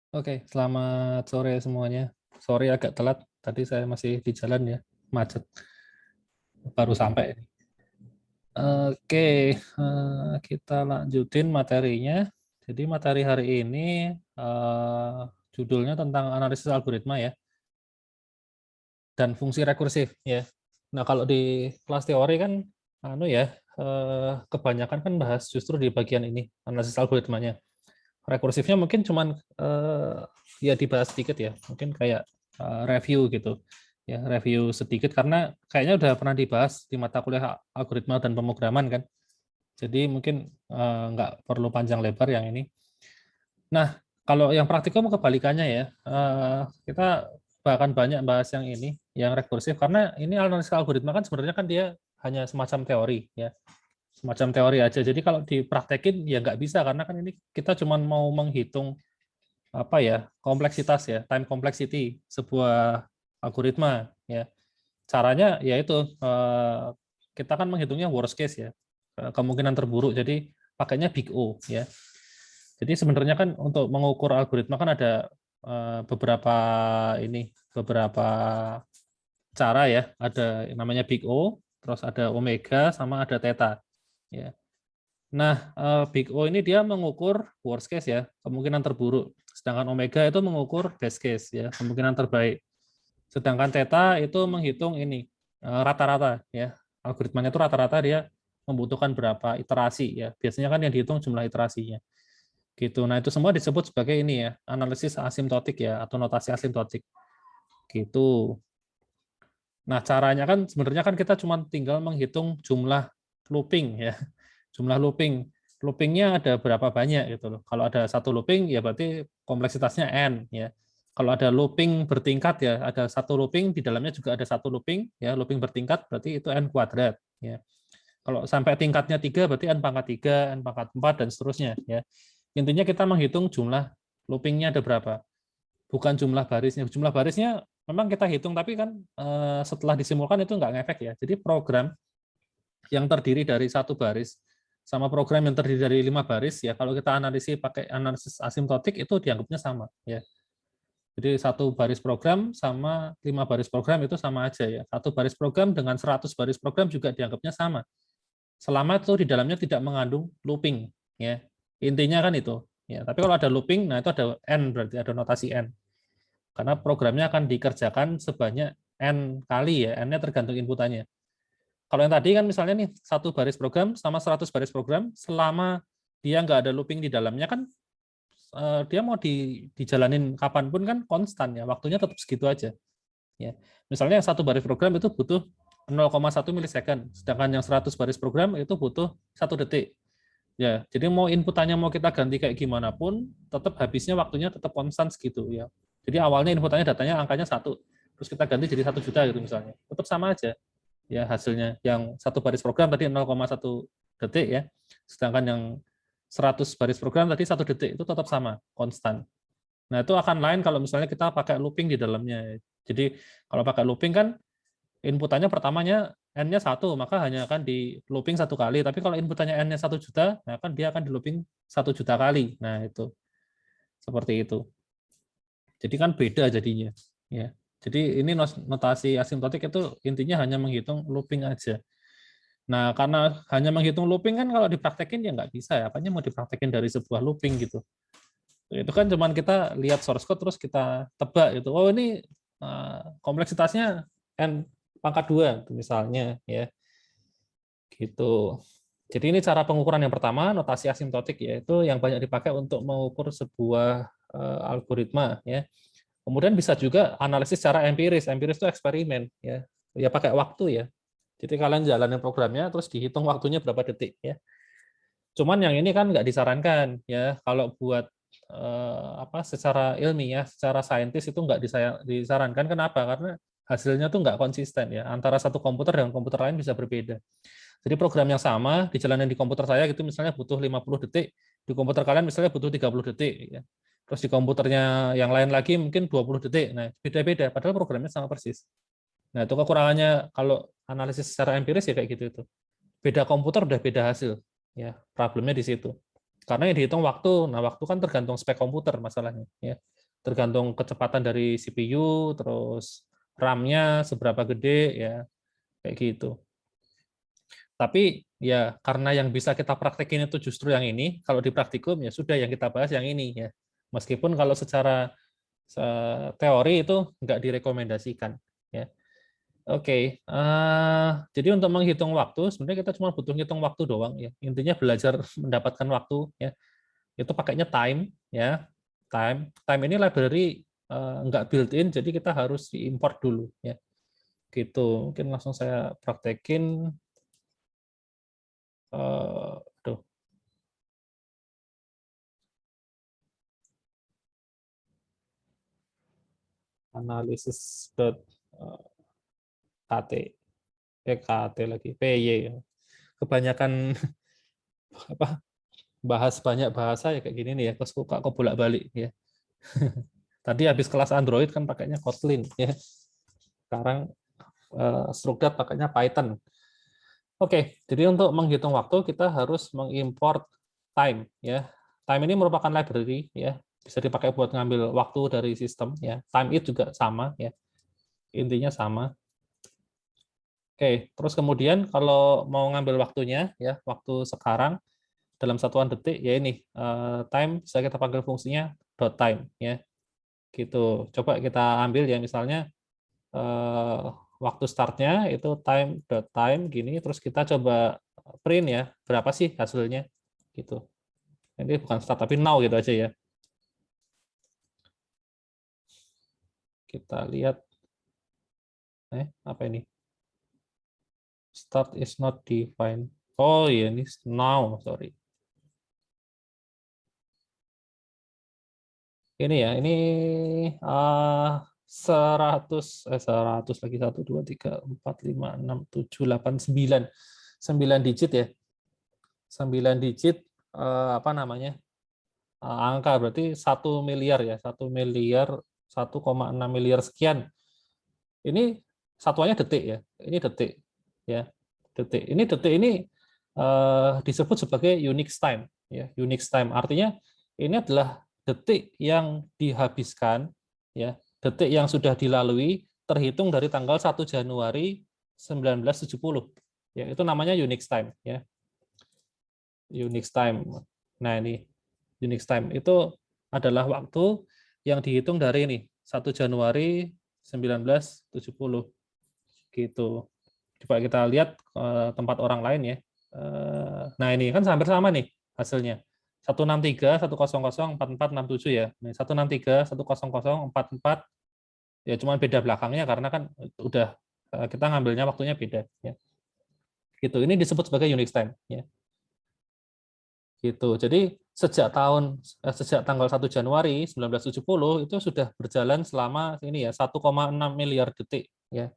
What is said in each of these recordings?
Oke, selamat sore semuanya. Sorry agak telat, tadi saya masih di jalan ya, macet. Baru sampai. Oke, kita lanjutin materinya. Jadi materi hari ini judulnya tentang analisis algoritma ya, dan fungsi rekursif ya. Nah, kalau di kelas teori kan, kebanyakan kan bahas justru di bagian ini, analisis algoritmanya. Rekursifnya mungkin cuman ya dibahas sedikit ya, mungkin kayak review gitu ya, review sedikit karena kayaknya udah pernah dibahas di mata kuliah algoritma dan pemrograman kan, jadi mungkin nggak perlu panjang lebar yang ini. Nah, kalau yang praktikum kebalikannya ya, kita bahkan banyak bahas yang ini, yang rekursif, karena ini analisis algoritma kan sebenarnya kan dia hanya semacam teori ya, semacam teori aja. Jadi kalau dipraktekin ya nggak bisa, karena kan ini kita cuma mau menghitung apa ya, kompleksitas ya, time complexity sebuah algoritma ya. Caranya yaitu kita kan menghitungnya worst case ya, kemungkinan terburuk. Jadi pakainya big O ya. Jadi sebenarnya kan untuk mengukur algoritma kan ada beberapa cara ya. Ada namanya big O, terus ada omega, sama ada theta ya. Nah, big O ini dia mengukur worst case ya, kemungkinan terburuk. Sedangkan omega itu mengukur best case ya, kemungkinan terbaik. Sedangkan theta itu menghitung ini rata-rata ya. Algoritmanya itu rata-rata dia membutuhkan berapa iterasi ya. Biasanya kan yang dihitung jumlah iterasinya. Gitu. Nah, itu semua disebut sebagai ini ya, analisis asimptotik ya, atau notasi asimptotik. Gitu. Nah, caranya kan sebenarnya kan kita cuma tinggal menghitung jumlah looping ya. Jumlah looping. Loopingnya ada berapa banyak gitu loh. Kalau ada satu looping ya berarti kompleksitasnya n ya. Kalau ada looping bertingkat ya, ada satu looping di dalamnya juga ada satu looping ya, looping bertingkat berarti itu n kuadrat ya. Kalau sampai tingkatnya 3 berarti n pangkat 3, n pangkat 4 dan seterusnya ya. Intinya kita menghitung jumlah loopingnya ada berapa. Bukan jumlah barisnya. Jumlah barisnya memang kita hitung, tapi kan setelah disimulkan itu nggak ngefek ya. Jadi program yang terdiri dari satu baris sama program yang terdiri dari 5 baris ya, kalau kita analisis pakai analisis asimptotik itu dianggapnya sama ya. Jadi satu baris program sama 5 baris program itu sama aja ya. Satu baris program dengan 100 baris program juga dianggapnya sama. Selama itu di dalamnya tidak mengandung looping ya. Intinya kan itu. Ya, tapi kalau ada looping, nah itu ada n, berarti ada notasi n. Karena programnya akan dikerjakan sebanyak n kali ya, n-nya tergantung inputannya. Kalau yang tadi kan misalnya nih, satu baris program sama 100 baris program, selama dia nggak ada looping di dalamnya kan, dia mau dijalanin kapanpun kan konstan ya, waktunya tetap segitu aja. Ya. Misalnya yang satu baris program itu butuh 0,1 milisecond, sedangkan yang 100 baris program itu butuh 1 detik. Ya, jadi mau inputannya mau kita ganti kayak gimana pun, tetap habisnya waktunya tetap konstan segitu ya. Jadi awalnya inputannya datanya angkanya 1, terus kita ganti jadi 1 juta gitu misalnya, tetap sama aja ya hasilnya. Yang satu baris program tadi 0,1 detik ya, sedangkan yang 100 baris program tadi 1 detik, itu tetap sama, konstan. Nah, itu akan lain kalau misalnya kita pakai looping di dalamnya. Jadi kalau pakai looping kan inputannya pertamanya n-nya 1, maka hanya akan di looping 1 kali. Tapi kalau inputannya n-nya 1 juta, nah kan dia akan di looping 1 juta kali. Nah, itu seperti itu. Jadi kan beda jadinya. Ya. Jadi ini notasi asimptotik itu intinya hanya menghitung looping aja. Nah, karena hanya menghitung looping kan kalau dipraktekin ya nggak bisa ya. Apanya mau dipraktekin dari sebuah looping gitu. Itu kan cuman kita lihat source code terus kita tebak gitu. Oh, ini kompleksitasnya n pangkat 2 misalnya ya. Gitu. Jadi ini cara pengukuran yang pertama, notasi asimptotik, yaitu yang banyak dipakai untuk mengukur sebuah algoritma ya. Kemudian bisa juga analisis secara empiris. Empiris itu eksperimen ya. Ya pakai waktu ya. Jadi kalian jalanin programnya terus dihitung waktunya berapa detik ya. Cuman yang ini kan nggak disarankan ya, kalau buat secara ilmiah, secara saintis itu nggak disarankan. Kenapa? Karena hasilnya tuh nggak konsisten ya, antara satu komputer dengan komputer lain bisa berbeda. Jadi program yang sama dijalanin di komputer saya gitu misalnya butuh 50 detik, di komputer kalian misalnya butuh 30 detik ya. Terus di komputernya yang lain lagi mungkin 20 detik. Nah, beda-beda padahal programnya sama persis. Nah, itu kekurangannya kalau analisis secara empiris ya kayak gitu itu. Beda komputer udah beda hasil. Ya, problemnya di situ. Karena yang dihitung waktu. Nah, waktu kan tergantung spek komputer masalahnya, ya. tergantung kecepatan dari CPU, terus RAM-nya seberapa gede ya, kayak gitu. Tapi ya karena yang bisa kita praktekin itu justru yang ini, kalau di praktikum ya sudah yang kita bahas yang ini ya. Meskipun kalau secara teori itu nggak direkomendasikan ya. Oke, jadi untuk menghitung waktu sebenarnya kita cuma butuh hitung waktu doang ya. Intinya belajar mendapatkan waktu ya. Itu pakainya time ya. Time ini library nggak built-in, jadi kita harus import dulu ya. Gitu. Mungkin langsung saya praktekin. Aduh. Analisis.kt, KT lagi, PY. Kebanyakan apa bahas banyak bahasa ya kayak gini nih ya, suka bolak-balik ya. Tadi habis kelas Android kan pakainya Kotlin ya. Sekarang Structured pakainya Python. Oke, jadi untuk menghitung waktu kita harus mengimport time ya. Time ini merupakan library ya, bisa dipakai buat ngambil waktu dari sistem ya. Time it juga sama ya. Intinya sama. Oke, terus kemudian kalau mau ngambil waktunya ya, waktu sekarang dalam satuan detik ya ini time bisa kita panggil fungsinya dot time ya. Gitu. Coba kita ambil ya misalnya waktu startnya itu time gini, terus kita coba print ya berapa sih hasilnya gitu. Ini bukan start tapi now gitu aja ya. Kita lihat apa ini, start is not defined. Oh iya ini now, sorry. Ini ya, ini 100 lagi 1 2 3 4 5 6 7 8 9 digit ya. 9 digit apa namanya? Angka berarti 1 miliar ya, 1 miliar 1,6 miliar sekian. Ini satuannya detik ya. Ini detik ya. Detik. Ini disebut sebagai Unix time ya. Unix time artinya ini adalah detik yang dihabiskan ya, detik yang sudah dilalui terhitung dari tanggal 1 Januari 1970. Ya, itu namanya Unix time ya. Unix time. Nah, ini Unix time itu adalah waktu yang dihitung dari ini 1 Januari 1970 gitu. Coba kita lihat tempat orang lain ya. Nah, ini kan hampir sama nih hasilnya. 163.100.4467 ya. Nih 163.100.44 ya, cuma beda belakangnya karena kan udah kita ngambilnya waktunya beda ya. Gitu. Ini disebut sebagai Unix time ya. Gitu. Jadi sejak tanggal 1 Januari 1970 itu sudah berjalan selama ini ya 1,6 miliar detik ya.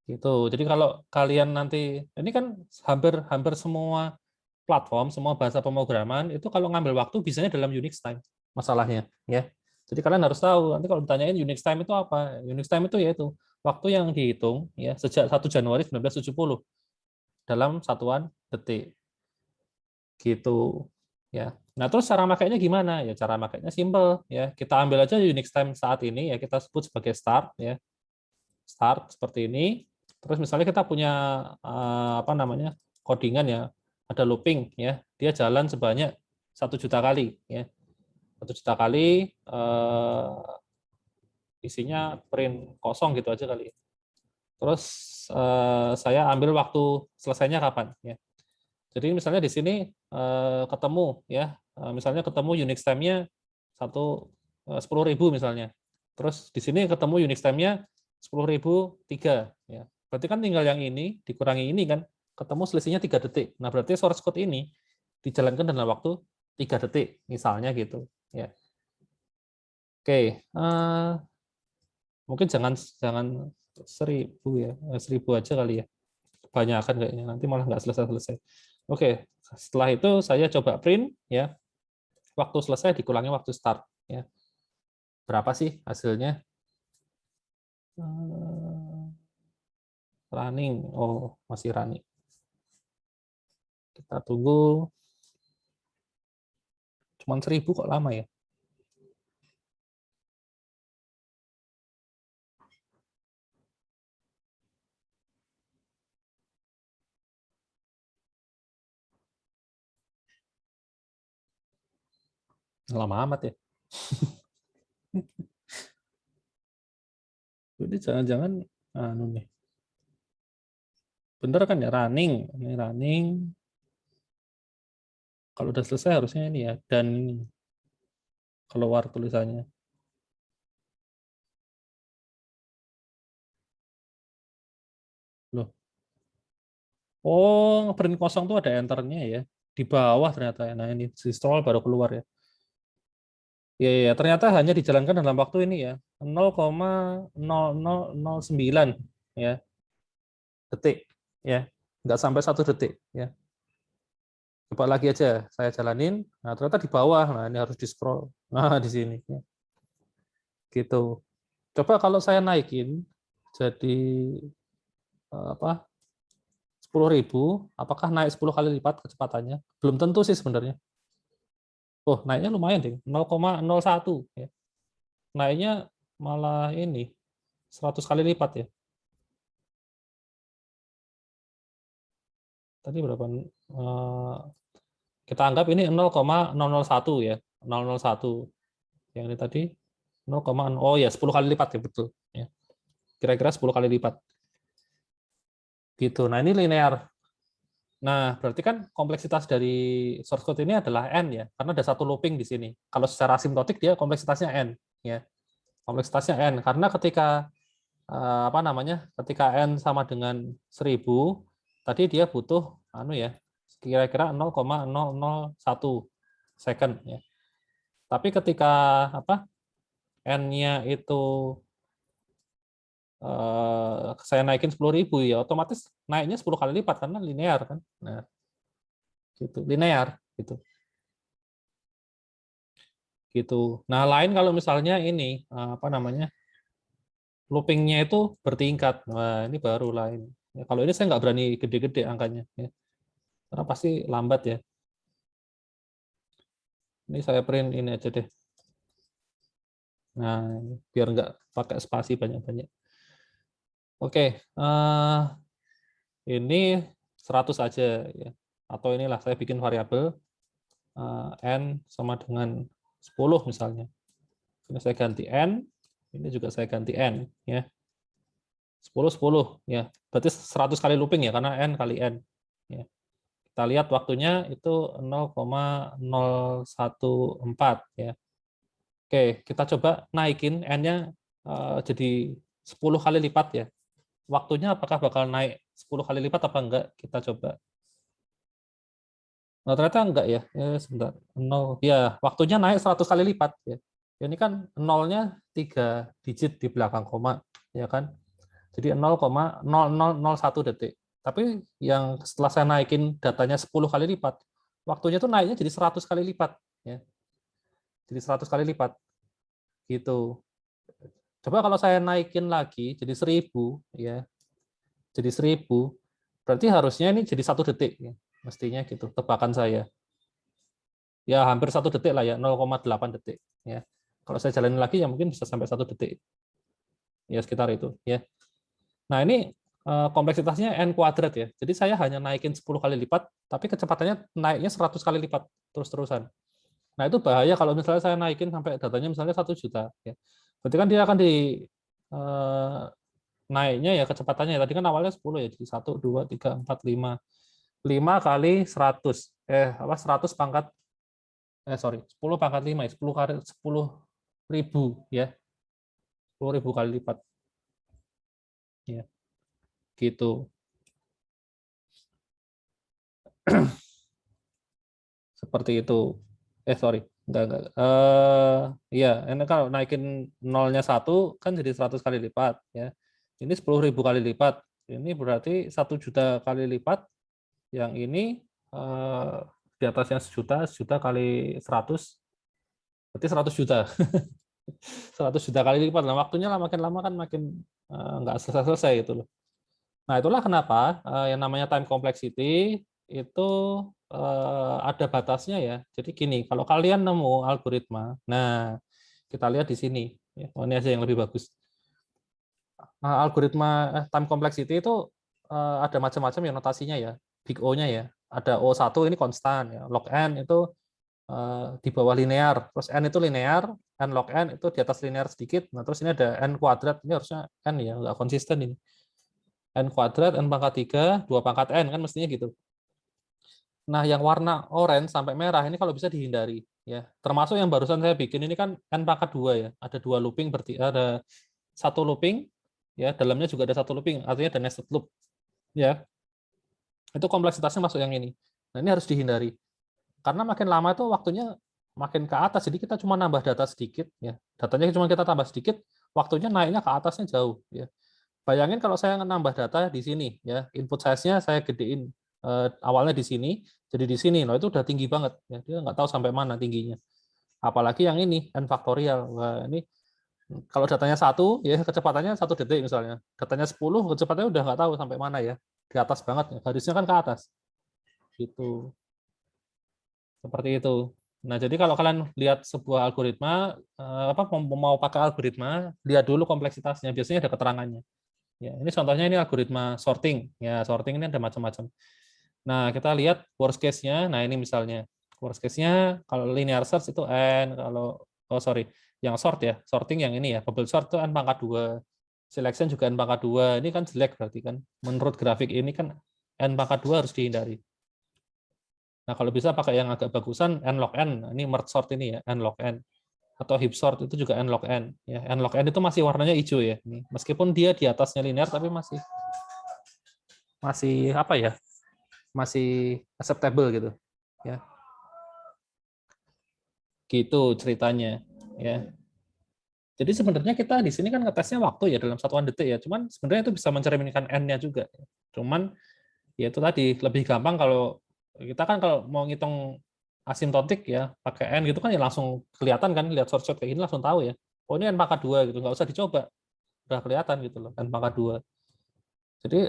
Gitu. Jadi kalau kalian nanti ini kan hampir hampir semua platform, semua bahasa pemrograman itu kalau ngambil waktu biasanya dalam Unix time masalahnya ya. Jadi kalian harus tahu nanti kalau ditanyain Unix time itu apa? Unix time itu yaitu waktu yang dihitung ya sejak 1 Januari 1970 dalam satuan detik. Gitu ya. Nah, terus cara makainya gimana? Ya cara makainya simple ya. Kita ambil aja Unix time saat ini ya, kita sebut sebagai start ya. Start seperti ini. Terus misalnya kita punya apa namanya? Codingan ya, ada looping ya. Dia jalan sebanyak 1 juta kali ya. 1 juta kali isinya print kosong gitu aja kali. Terus saya ambil waktu selesainya kapan ya. Jadi misalnya di sini ketemu ya, misalnya ketemu Unix time-nya 10.000 misalnya. Terus di sini ketemu Unix time-nya 10.003 ya. Berarti kan tinggal yang ini dikurangi ini kan, ketemu selisihnya 3 detik. Nah, berarti source code ini dijalankan dalam waktu 3 detik misalnya gitu ya. Oke, mungkin jangan jangan 1.000 ya, 1.000 aja kali ya. Kebanyakan kayaknya nanti malah nggak selesai-selesai. Oke, setelah itu saya coba print ya. Waktu selesai dikurangi waktu start ya. Berapa sih hasilnya? Running. Oh, masih running. Kita tunggu. Cuman 1.000 kok lama ya? Lama amat ya. Jadi jangan-jangan anu nih. Bener kan ya, running. Ini running. Kalau udah selesai harusnya ini ya, dan ini keluar tulisannya. Loh. Oh, print kosong tuh ada enternya ya. Di bawah ternyata ya. Nah, ini si scroll baru keluar ya. Ya, ya, ternyata hanya dijalankan dalam waktu ini ya. 0,0009 ya detik ya. Nggak sampai 1 detik ya. Coba lagi aja saya jalanin. Nah, ternyata di bawah. Nah, ini harus di scroll. Nah, di sini ya. Gitu. Coba kalau saya naikin jadi apa? 10.000, apakah naik 10 kali lipat kecepatannya? Belum tentu sih sebenarnya. Oh, naiknya lumayan deh, 0,01 ya. Naiknya malah ini 100 kali lipat ya. Tadi berapa? Kita anggap ini 0,001 ya. 001. Yang ini tadi 0, oh ya 10 kali lipat ya, betul ya. Kira-kira 10 kali lipat. Gitu. Nah, ini linear. Nah, berarti kan kompleksitas dari source code ini adalah n ya, karena ada satu looping di sini. Kalau secara asimtotik dia kompleksitasnya n ya. Kompleksitasnya n karena ketika apa namanya? Ketika n sama dengan 1000, tadi dia butuh anu ya, kira-kira 0,001 second ya. Tapi ketika apa? N-nya itu saya naikin 10.000 ya, otomatis naiknya 10 kali lipat karena linear kan. Nah, gitu, linear gitu. Gitu. Nah, lain kalau misalnya ini apa namanya? Loopingnya itu bertingkat. Nah, ini baru lain. Ya, kalau ini saya nggak berani gede-gede angkanya ya. Karena pasti lambat ya. Ini saya print ini aja deh. Nah, biar nggak pakai spasi banyak-banyak. Oke, ini 100 aja ya. Atau inilah saya bikin variabel n sama dengan 10 misalnya. Ini saya ganti n, ini juga saya ganti n ya. 10 10 ya. Berarti 100 kali looping ya karena n kali n ya. Kita lihat waktunya itu 0,014 ya. Oke, kita coba naikin n-nya jadi 10 kali lipat ya. Waktunya apakah bakal naik 10 kali lipat apa enggak? Kita coba. Nah, ternyata enggak ya. Sebentar. 0. Ya, waktunya naik 100 kali lipat ya. Ini kan nolnya 3 digit di belakang koma, ya kan? Jadi 0,0001 detik. Tapi yang setelah saya naikin datanya 10 kali lipat, waktunya tuh naiknya jadi 100 kali lipat ya. Jadi 100 kali lipat gitu. Coba kalau saya naikin lagi jadi 1000 ya. Jadi 1000 berarti harusnya ini jadi 1 detik ya. Mestinya gitu tebakan saya. Ya hampir 1 detik lah ya, 0,8 detik ya. Kalau saya jalanin lagi ya mungkin bisa sampai 1 detik. Ya sekitar itu ya. Nah, ini kompleksitasnya n kuadrat ya. Jadi saya hanya naikin 10 kali lipat, tapi kecepatannya naiknya 100 kali lipat terus-terusan. Nah, itu bahaya kalau misalnya saya naikin sampai datanya misalnya 1 juta. Ya. Berarti kan dia akan di naiknya ya kecepatannya. Tadi kan awalnya 10 ya, jadi 1, 2, 3, 4, 5. 5 kali 100. 100 pangkat, sorry, 10 pangkat 5, 10 kali 10.000 ya. 10.000 kali lipat. Ya, gitu. Seperti itu. Sorry, enggak. Iya, ini kalau naikin nolnya 1 kan jadi 100 kali lipat ya. Ini 10.000 kali lipat. Ini berarti 1 juta kali lipat. Yang ini di atasnya sejuta kali 100 berarti 100 juta. 100 juta kali lipat. Nah, waktunya lah makin lama kan makin nggak selesai-selesai itu loh. Nah, itulah kenapa yang namanya time complexity itu ada batasnya ya. Jadi gini, kalau kalian nemu algoritma, nah kita lihat di sini. Oh, ini aja yang lebih bagus. Algoritma time complexity itu ada macam-macam ya notasinya ya. Big O-nya ya. Ada O1 ini konstan ya. Log N itu di bawah linear, terus n itu linear, n log n itu di atas linear sedikit, nah terus ini ada n kuadrat, ini harusnya n ya, nggak konsisten ini. N kuadrat, n pangkat 3, 2 pangkat n, kan mestinya gitu. Nah, yang warna orange sampai merah ini kalau bisa dihindari. Ya, termasuk yang barusan saya bikin ini kan n pangkat 2 ya, ada 2 looping, berarti ada 1 looping, ya dalamnya juga ada 1 looping, artinya ada nested loop. Ya, itu kompleksitasnya masuk yang ini. Nah, ini harus dihindari. Karena makin lama itu waktunya makin ke atas, jadi kita cuma nambah data sedikit, ya datanya cuma kita tambah sedikit, waktunya naiknya ke atasnya jauh. Ya. Bayangin kalau saya nambah data di sini, ya input size-nya saya gedein, awalnya di sini, jadi di sini, loh itu udah tinggi banget, ya dia nggak tahu sampai mana tingginya. Apalagi yang ini n faktorial, wah ini kalau datanya 1, ya kecepatannya 1 detik misalnya, datanya 10, kecepatannya udah nggak tahu sampai mana ya, di atas banget, ya. Garisnya kan ke atas, gitu. Seperti itu. Nah, jadi kalau kalian lihat sebuah algoritma, mau pakai algoritma, lihat dulu kompleksitasnya. Biasanya ada keterangannya. Ya, ini contohnya ini algoritma sorting. Ya, sorting ini ada macam-macam. Nah, kita lihat worst case-nya. Nah, ini misalnya worst case-nya kalau linear search itu n, kalau yang sort ya, sorting yang ini ya, bubble sort itu n pangkat 2. Selection juga n pangkat 2. Ini kan jelek berarti kan. Menurut grafik ini kan n pangkat 2 harus dihindari. Nah, kalau bisa pakai yang agak bagusan n log n. Ini merge sort ini ya, n log n. Atau heap sort itu juga n log n. Ya, n log n itu masih warnanya hijau ya. Ini. Meskipun dia di atasnya linear tapi masih apa ya? Masih acceptable gitu. Ya. Gitu ceritanya, ya. Jadi sebenarnya kita di sini kan ngetesnya waktu ya dalam satuan detik ya. Cuman sebenarnya itu bisa mencerminkan n-nya juga. Cuman ya itu tadi lebih gampang kalau kita kan kalau mau ngitung asimptotik ya pakai n gitu kan ya langsung kelihatan kan, lihat short kayak gini langsung tahu ya, oh ini n pangkat 2 gitu, nggak usah dicoba, udah kelihatan gitu loh, n pangkat 2. Jadi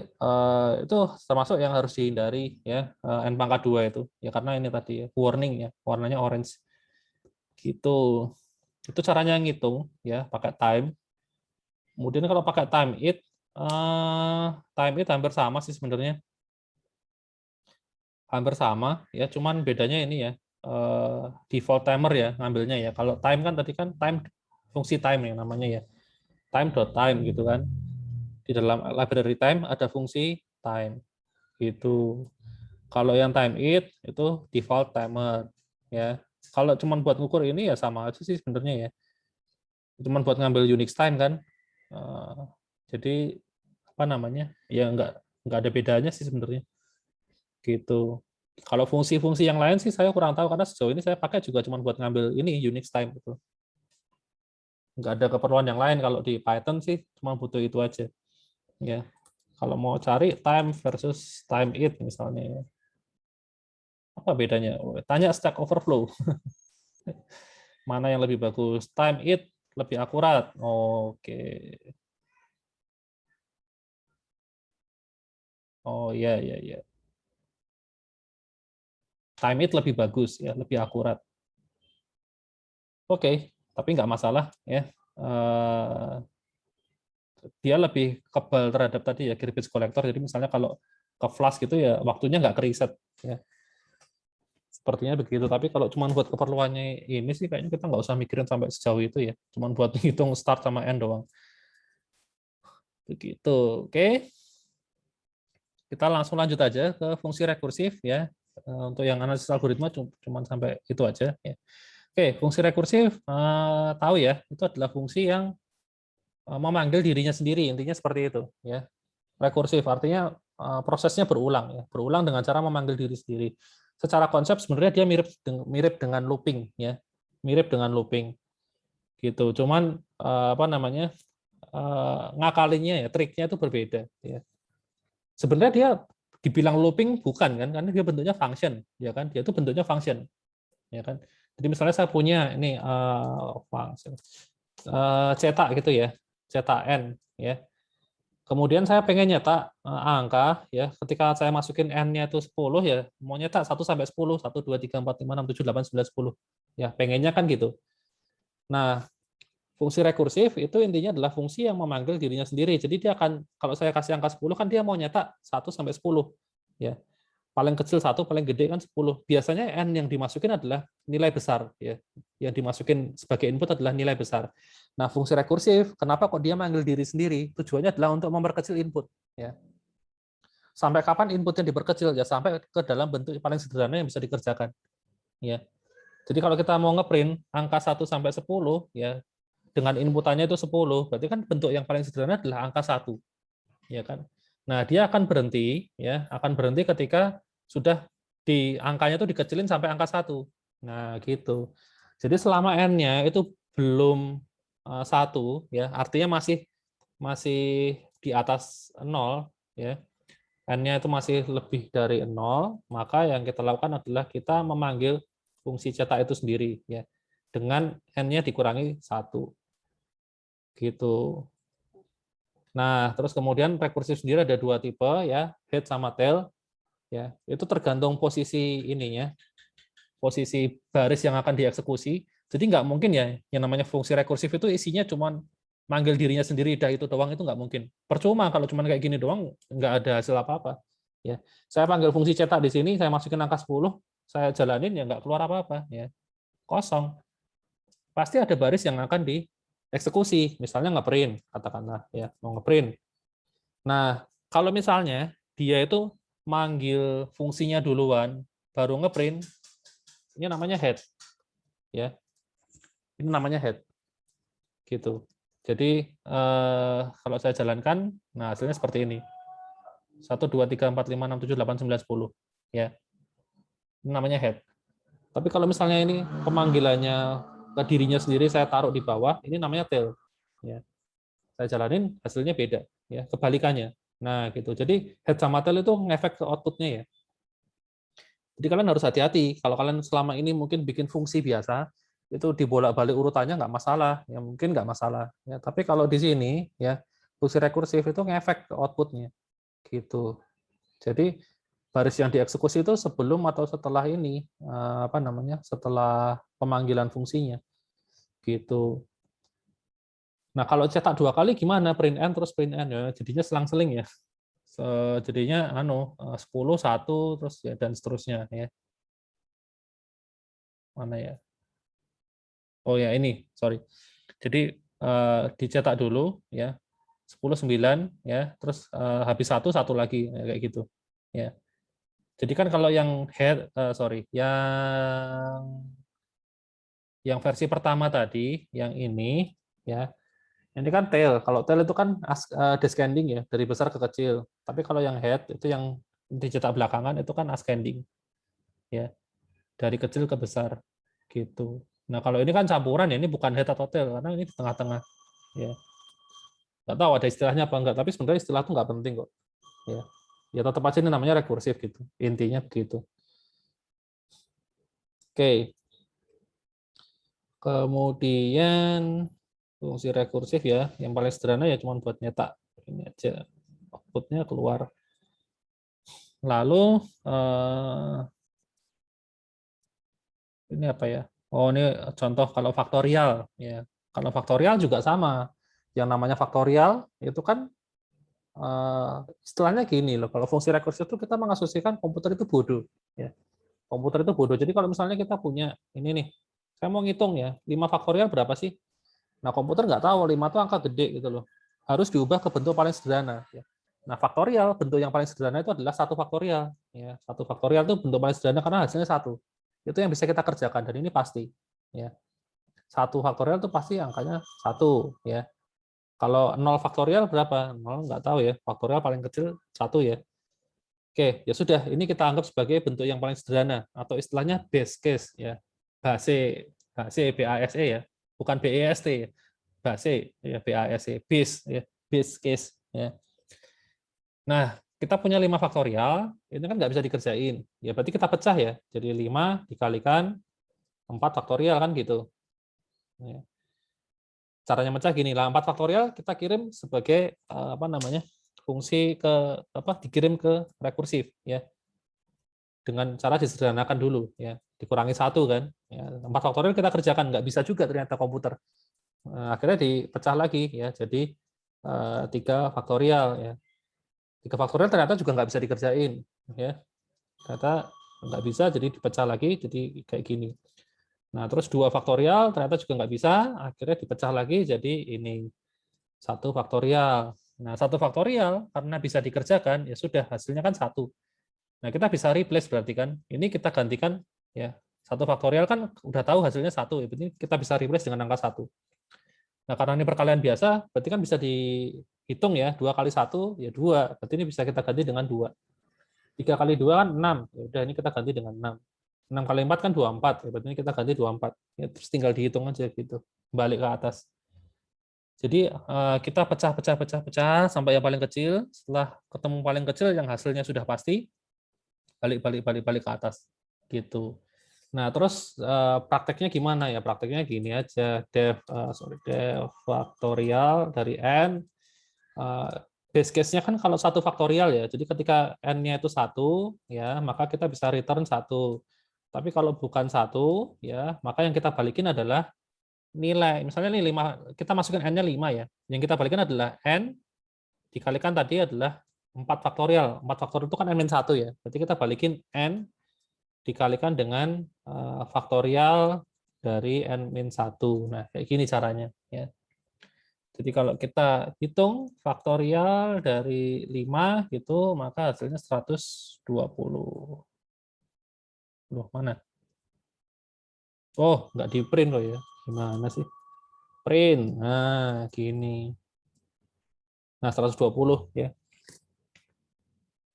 itu termasuk yang harus dihindari ya, n pangkat 2 itu ya, karena ini tadi ya, warning ya, warnanya orange gitu. Itu caranya ngitung ya pakai time. Kemudian kalau pakai time it hampir sama sih sebenarnya, hampir sama ya, cuman bedanya ini ya, default timer ya ngambilnya ya. Kalau time kan tadi kan time fungsi time ya namanya ya, time.time gitu kan. Di dalam library time ada fungsi time gitu. Kalau yang time it itu default timer ya. Kalau cuman buat ngukur ini ya sama aja sih sebenarnya ya. Cuman buat ngambil Unix time kan. Jadi apa namanya? Ya nggak ada bedanya sih sebenarnya. Gitu. Kalau fungsi-fungsi yang lain sih saya kurang tahu karena sejauh ini saya pakai juga cuma buat ngambil ini Unix time gitu. Nggak ada keperluan yang lain. Kalau di Python sih cuma butuh itu aja. Ya. Kalau mau cari time versus time it misalnya, apa bedanya? Tanya Stack Overflow. Mana yang lebih bagus? Time it lebih akurat. Oke. Oh iya iya iya. Time it lebih bagus ya, lebih akurat. Oke, tapi nggak masalah ya. Dia lebih kebal terhadap tadi ya garbage collector. Jadi misalnya kalau ke flash gitu ya waktunya nggak ke reset ya. Sepertinya begitu. Tapi kalau cuma buat keperluannya ini sih kayaknya kita nggak usah mikirin sampai sejauh itu ya. Cuma buat hitung start sama end doang. Begitu. Oke. Kita langsung lanjut aja ke fungsi rekursif ya. Untuk yang analisis algoritma cuma sampai itu aja ya. Oke, fungsi rekursif tahu ya, itu adalah fungsi yang memanggil dirinya sendiri, intinya seperti itu ya. Rekursif artinya prosesnya berulang ya, berulang dengan cara memanggil diri sendiri. Secara konsep sebenarnya dia mirip dengan looping ya, mirip dengan looping gitu. Cuman apa namanya, ngakalinya ya, triknya itu berbeda ya. Sebenarnya dia dibilang looping bukan kan, karena dia bentuknya function ya kan, dia itu bentuknya function ya kan. Jadi misalnya saya punya ini function cetak gitu ya, cetak n ya. Kemudian saya pengen nyetak angka ya, ketika saya masukin n-nya itu 10 ya, mau nyetak 1 sampai 10, 1 2 3 4 5 6 7 8 9 10. Ya, pengennya kan gitu. Nah, fungsi rekursif itu intinya adalah fungsi yang memanggil dirinya sendiri. Jadi dia akan, kalau saya kasih angka 10 kan dia mau nyetak 1 sampai 10 ya. paling kecil 1, paling gede kan 10. Biasanya n yang dimasukin adalah nilai besar, ya. Yang dimasukin sebagai input adalah nilai besar. Nah, fungsi rekursif, kenapa kok dia manggil diri sendiri? Tujuannya adalah untuk memperkecil input, ya. Sampai kapan inputnya diperkecil? Ya sampai ke dalam bentuk paling sederhana yang bisa dikerjakan, ya. Jadi kalau kita mau ngeprint angka 1 sampai 10, ya, dengan inputannya itu 10, berarti kan bentuk yang paling sederhana adalah angka 1, ya kan. Nah, dia akan berhenti, ya, akan berhenti ketika sudah di angkanya itu dikecilin sampai angka 1. Nah, gitu. Jadi selama n-nya itu belum 1, ya, artinya masih masih di atas 0, ya. N-nya itu masih lebih dari 0, maka yang kita lakukan adalah kita memanggil fungsi cetak itu sendiri, ya, dengan n-nya dikurangi 1. Gitu. Nah, terus kemudian rekursif sendiri ada 2 tipe, ya, head sama tail, ya. Itu tergantung posisi ininya, posisi baris yang akan dieksekusi. Jadi nggak mungkin ya yang namanya fungsi rekursif itu isinya cuma manggil dirinya sendiri, dah itu doang, itu nggak mungkin. Percuma kalau cuma kayak gini doang, nggak ada hasil apa-apa. Ya, saya panggil fungsi cetak di sini, saya masukin angka 10, saya jalanin ya nggak keluar apa-apa, ya, kosong. Pasti ada baris yang akan dieksekusi, misalnya ngeprint, katakanlah, ya, mau ngeprint. Nah, kalau misalnya dia itu manggil fungsinya duluan, baru ngeprint, ini namanya head, ya, ini namanya head, gitu. Jadi kalau saya jalankan, nah hasilnya seperti ini. 1, 2, 3, 4, 5, 6, 7, 8, 9, 10. Ya. Ini namanya head. Tapi kalau misalnya ini pemanggilannya ke dirinya sendiri, saya taruh di bawah, ini namanya tail. Ya. Saya jalanin, hasilnya beda. Ya, kebalikannya. Nah, gitu. Jadi head sama tail itu ngefek ke outputnya, ya. Jadi kalian harus hati-hati. Kalau kalian selama ini mungkin bikin fungsi biasa, itu dibolak-balik urutannya nggak masalah, ya mungkin nggak masalah. Ya, tapi kalau di sini, ya fungsi rekursif itu ngefek ke outputnya. Gitu. Jadi baris yang dieksekusi itu sebelum atau setelah ini apa namanya? Setelah pemanggilan fungsinya. Gitu. Nah, kalau cetak 2 kali gimana? Print n terus print n, ya jadinya selang-seling, ya. Jadinya 10 1 terus ya dan seterusnya, ya. Mana ya? Oh ya, ini, sorry. Jadi dicetak dulu, ya. 10 9, ya, terus habis 1 1 lagi, ya, kayak gitu. Ya. Jadi kan kalau yang yang versi pertama tadi, yang ini, ya, ini kan tail. Kalau tail itu kan descending, ya, dari besar ke kecil. Tapi kalau yang head itu yang dicetak belakangan itu kan ascending, ya, dari kecil ke besar, gitu. Nah, kalau ini kan campuran, ya, ini bukan head atau tail karena ini di tengah-tengah, ya. Nggak tahu ada istilahnya apa enggak, tapi sebenarnya istilah itu nggak penting kok, ya. Ya tetap aja ini namanya rekursif, gitu. Intinya begitu. Oke. Kemudian fungsi rekursif, ya, yang paling sederhana ya cuma buat nyetak ini aja, outputnya keluar. Lalu ini apa ya? Oh, ini contoh kalau faktorial, ya. Kalau faktorial juga sama. Yang namanya faktorial itu kan istilahnya gini loh. Kalau fungsi rekursif itu kita mengasosiasikan komputer itu bodoh, ya. Komputer itu bodoh. Jadi kalau misalnya kita punya ini nih, saya mau ngitung ya, 5 faktorial berapa sih? Nah, komputer nggak tahu 5 itu angka gede gitu loh. Harus diubah ke bentuk paling sederhana, ya. Nah, faktorial bentuk yang paling sederhana itu adalah 1 faktorial, ya. 1 faktorial itu bentuk paling sederhana karena hasilnya 1. Itu yang bisa kita kerjakan dan ini pasti, ya. 1 faktorial itu pasti angkanya 1, ya. Kalau 0 faktorial berapa? 0 nggak tahu, ya. Faktorial paling kecil 1, ya. Oke, ya sudah, ini kita anggap sebagai bentuk yang paling sederhana atau istilahnya base case, ya. Base, base BASE, ya. Bukan BEST, ya. Base, ya, BASE, base, ya. Base case, ya. Nah, kita punya 5 faktorial, ini kan nggak bisa dikerjain. Ya berarti kita pecah, ya. Jadi 5 dikalikan 4 faktorial kan gitu. Ya. Caranya mecah gini lah, 4 faktorial kita kirim sebagai apa namanya? Fungsi ke apa dikirim ke rekursif, ya. Dengan cara disederhanakan dulu, ya. Dikurangi 1 kan. Ya, 4 faktorial kita kerjakan, nggak bisa juga ternyata komputer. Akhirnya dipecah lagi, ya. Jadi 3 faktorial, ya. 3 faktorial ternyata juga nggak bisa dikerjain, ya. ternyata nggak bisa, jadi dipecah lagi, jadi kayak gini. Nah, terus 2 faktorial ternyata juga nggak bisa, akhirnya dipecah lagi jadi ini 1 faktorial. Nah, 1 faktorial karena bisa dikerjakan, ya sudah, hasilnya kan 1. Nah, kita bisa replace berarti kan. Ini kita gantikan, ya 1 faktorial kan udah tahu hasilnya 1, ya, berarti kita bisa replace dengan angka 1. Nah, karena ini perkalian biasa, berarti kan bisa dihitung ya, 2 kali 1, ya 2. Berarti ini bisa kita ganti dengan 2. 3 kali 2 kan 6. Ya udah, ini kita ganti dengan 6. 6 kali 4 kan 24. Ya, berarti ini kita ganti 24. Ya, terus tinggal dihitung aja gitu. Balik ke atas. Jadi kita pecah sampai yang paling kecil. Setelah ketemu paling kecil yang hasilnya sudah pasti, balik ke atas. Gitu. Nah, terus prakteknya gimana ya? Prakteknya gini aja. Def faktorial dari n. Base case-nya kan kalau 1 faktorial ya. Jadi ketika n-nya itu 1, ya, maka kita bisa return 1. Tapi kalau bukan 1, ya, maka yang kita balikin adalah nilai. Misalnya nih 5, kita masukin n-nya 5 ya. Yang kita balikin adalah n dikalikan tadi adalah 4 faktorial. 4 faktorial itu kan n-1 ya. Berarti kita balikin n dikalikan dengan faktorial dari n-1. Nah, kayak gini caranya ya. Jadi kalau kita hitung faktorial dari 5 gitu, maka hasilnya 120. Loh, mana? Oh, nggak di print loh ya. Gimana sih? Print. Nah, gini. Nah, 120 ya.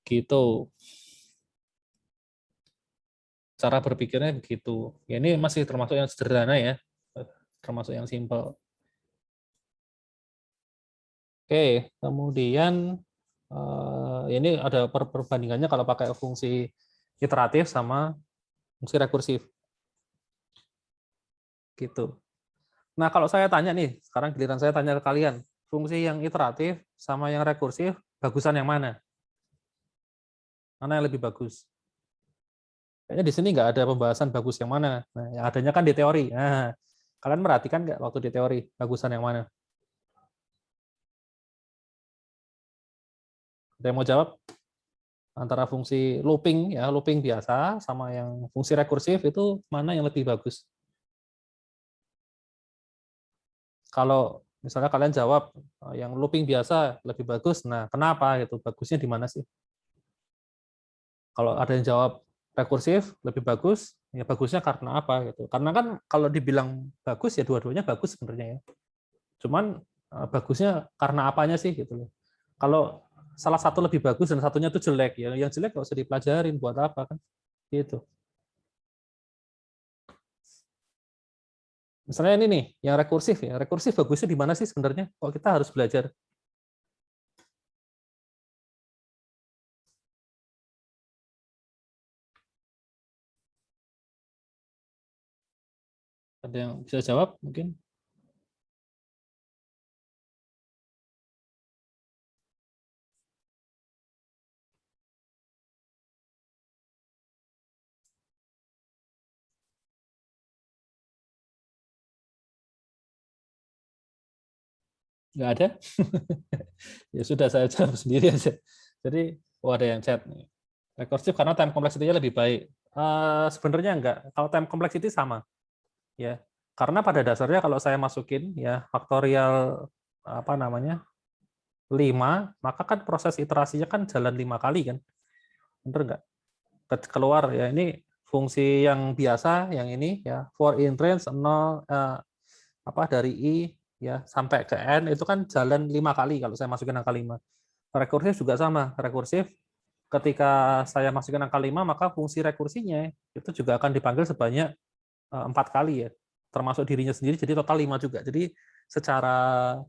Gitu. Cara berpikirnya begitu. Ya, ini masih termasuk yang sederhana ya. Termasuk yang simple. Oke, kemudian ini ada perbandingannya kalau pakai fungsi iteratif sama fungsi rekursif. Gitu. Nah, kalau saya tanya nih, sekarang giliran saya tanya ke kalian, fungsi yang iteratif sama yang rekursif, bagusan yang mana? Mana yang lebih bagus? Kayaknya di sini nggak ada pembahasan bagus yang mana. Nah, yang adanya kan di teori. Nah, kalian merhatikan nggak waktu di teori, bagusan yang mana? Ada yang mau jawab? Antara fungsi looping, ya looping biasa, sama yang fungsi rekursif, itu mana yang lebih bagus? Kalau misalnya kalian jawab yang looping biasa lebih bagus, nah kenapa gitu? Bagusnya di mana sih? Kalau ada yang jawab rekursif lebih bagus, ya bagusnya karena apa gitu? Karena kan kalau dibilang bagus ya dua-duanya bagus sebenarnya ya. Cuman bagusnya karena apanya sih gitu loh. Kalau salah satu lebih bagus dan satunya itu jelek, ya yang jelek nggak usah dipelajarin, buat apa kan? Gitu. Misalnya ini nih, yang rekursif ya. Rekursif bagusnya di mana sih sebenarnya? Kok kita harus belajar? Ada yang bisa jawab mungkin? Nggak ada? Ya sudah, saya jawab sendiri aja. Jadi, ada yang chat nih. Rekursif karena time complexity-nya lebih baik. Sebenarnya enggak. Kalau time complexity sama, ya. Karena pada dasarnya kalau saya masukin ya faktorial apa namanya 5, maka kan proses iterasinya kan jalan 5 kali kan. Bener nggak? Keluar ya ini fungsi yang biasa yang ini ya for in range 0 apa dari i ya sampai ke n itu kan jalan 5 kali kalau saya masukin angka 5. Rekursif juga sama. Rekursif ketika saya masukin angka 5 maka fungsi rekursinya itu juga akan dipanggil sebanyak 4 kali ya. Termasuk dirinya sendiri jadi total 5 juga. Jadi secara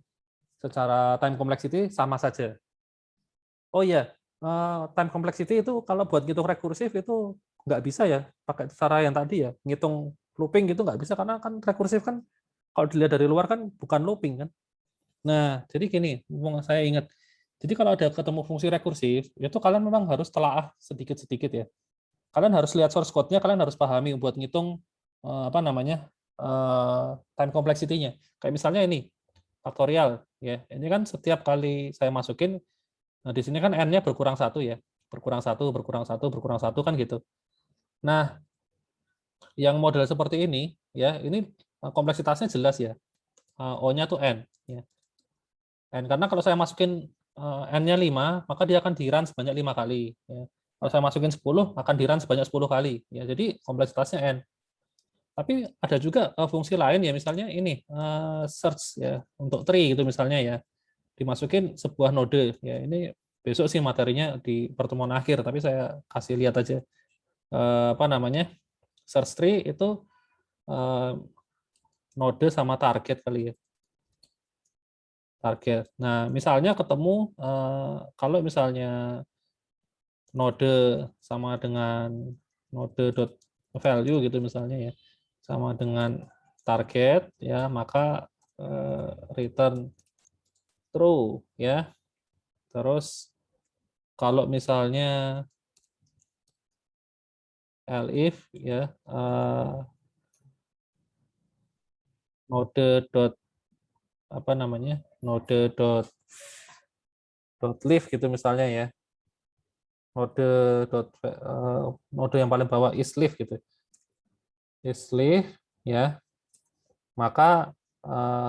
time complexity sama saja. Oh iya, time complexity itu kalau buat ngitung rekursif itu nggak bisa ya pakai cara yang tadi ya, ngitung looping gitu nggak bisa karena kan rekursif kan kalau dilihat dari luar kan bukan looping kan. Nah, jadi gini, saya ingat. Jadi kalau ada ketemu fungsi rekursif, itu kalian memang harus telaah sedikit-sedikit ya. Kalian harus lihat source code-nya, kalian harus pahami buat ngitung apa namanya time complexity-nya. Kayak misalnya ini faktorial ya. Ini kan setiap kali saya masukin, nah di sini kan n-nya berkurang 1 ya. berkurang satu, berkurang satu, berkurang satu kan gitu. Nah, yang model seperti ini ya, ini kompleksitasnya jelas ya. O-nya tuh n ya. N karena kalau saya masukin n-nya 5, maka dia akan di-run sebanyak 5 kali ya. Kalau saya masukin 10, akan di-run sebanyak 10 kali ya. Jadi kompleksitasnya n. Tapi ada juga fungsi lain ya, misalnya ini search ya untuk tree gitu misalnya ya, dimasukin sebuah node ya. Ini besok sih materinya di pertemuan akhir, tapi saya kasih lihat aja apa namanya search tree itu node sama target kali ya, target. Nah misalnya ketemu kalau misalnya node sama dengan node dot value gitu misalnya ya, sama dengan target ya, maka return true ya. Terus kalau misalnya elif ya node dot apa namanya node dot leaf gitu misalnya ya, node dot node yang paling bawah is leaf gitu, is leaf ya, maka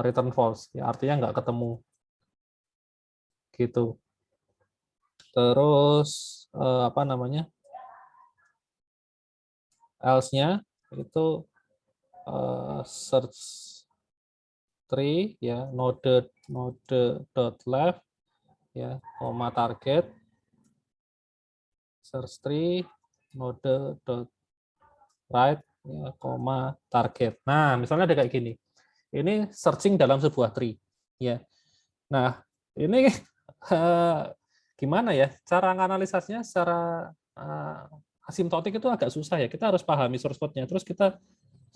return false ya, artinya nggak ketemu gitu. Terus apa namanya else-nya itu search tree ya, node dot left ya, koma target, search tree node dot right ya, koma target. Nah misalnya ada kayak gini, ini searching dalam sebuah tree ya. Nah ini gimana ya cara menganalisasnya secara asimptotik itu agak susah ya. Kita harus pahami source code-nya, terus kita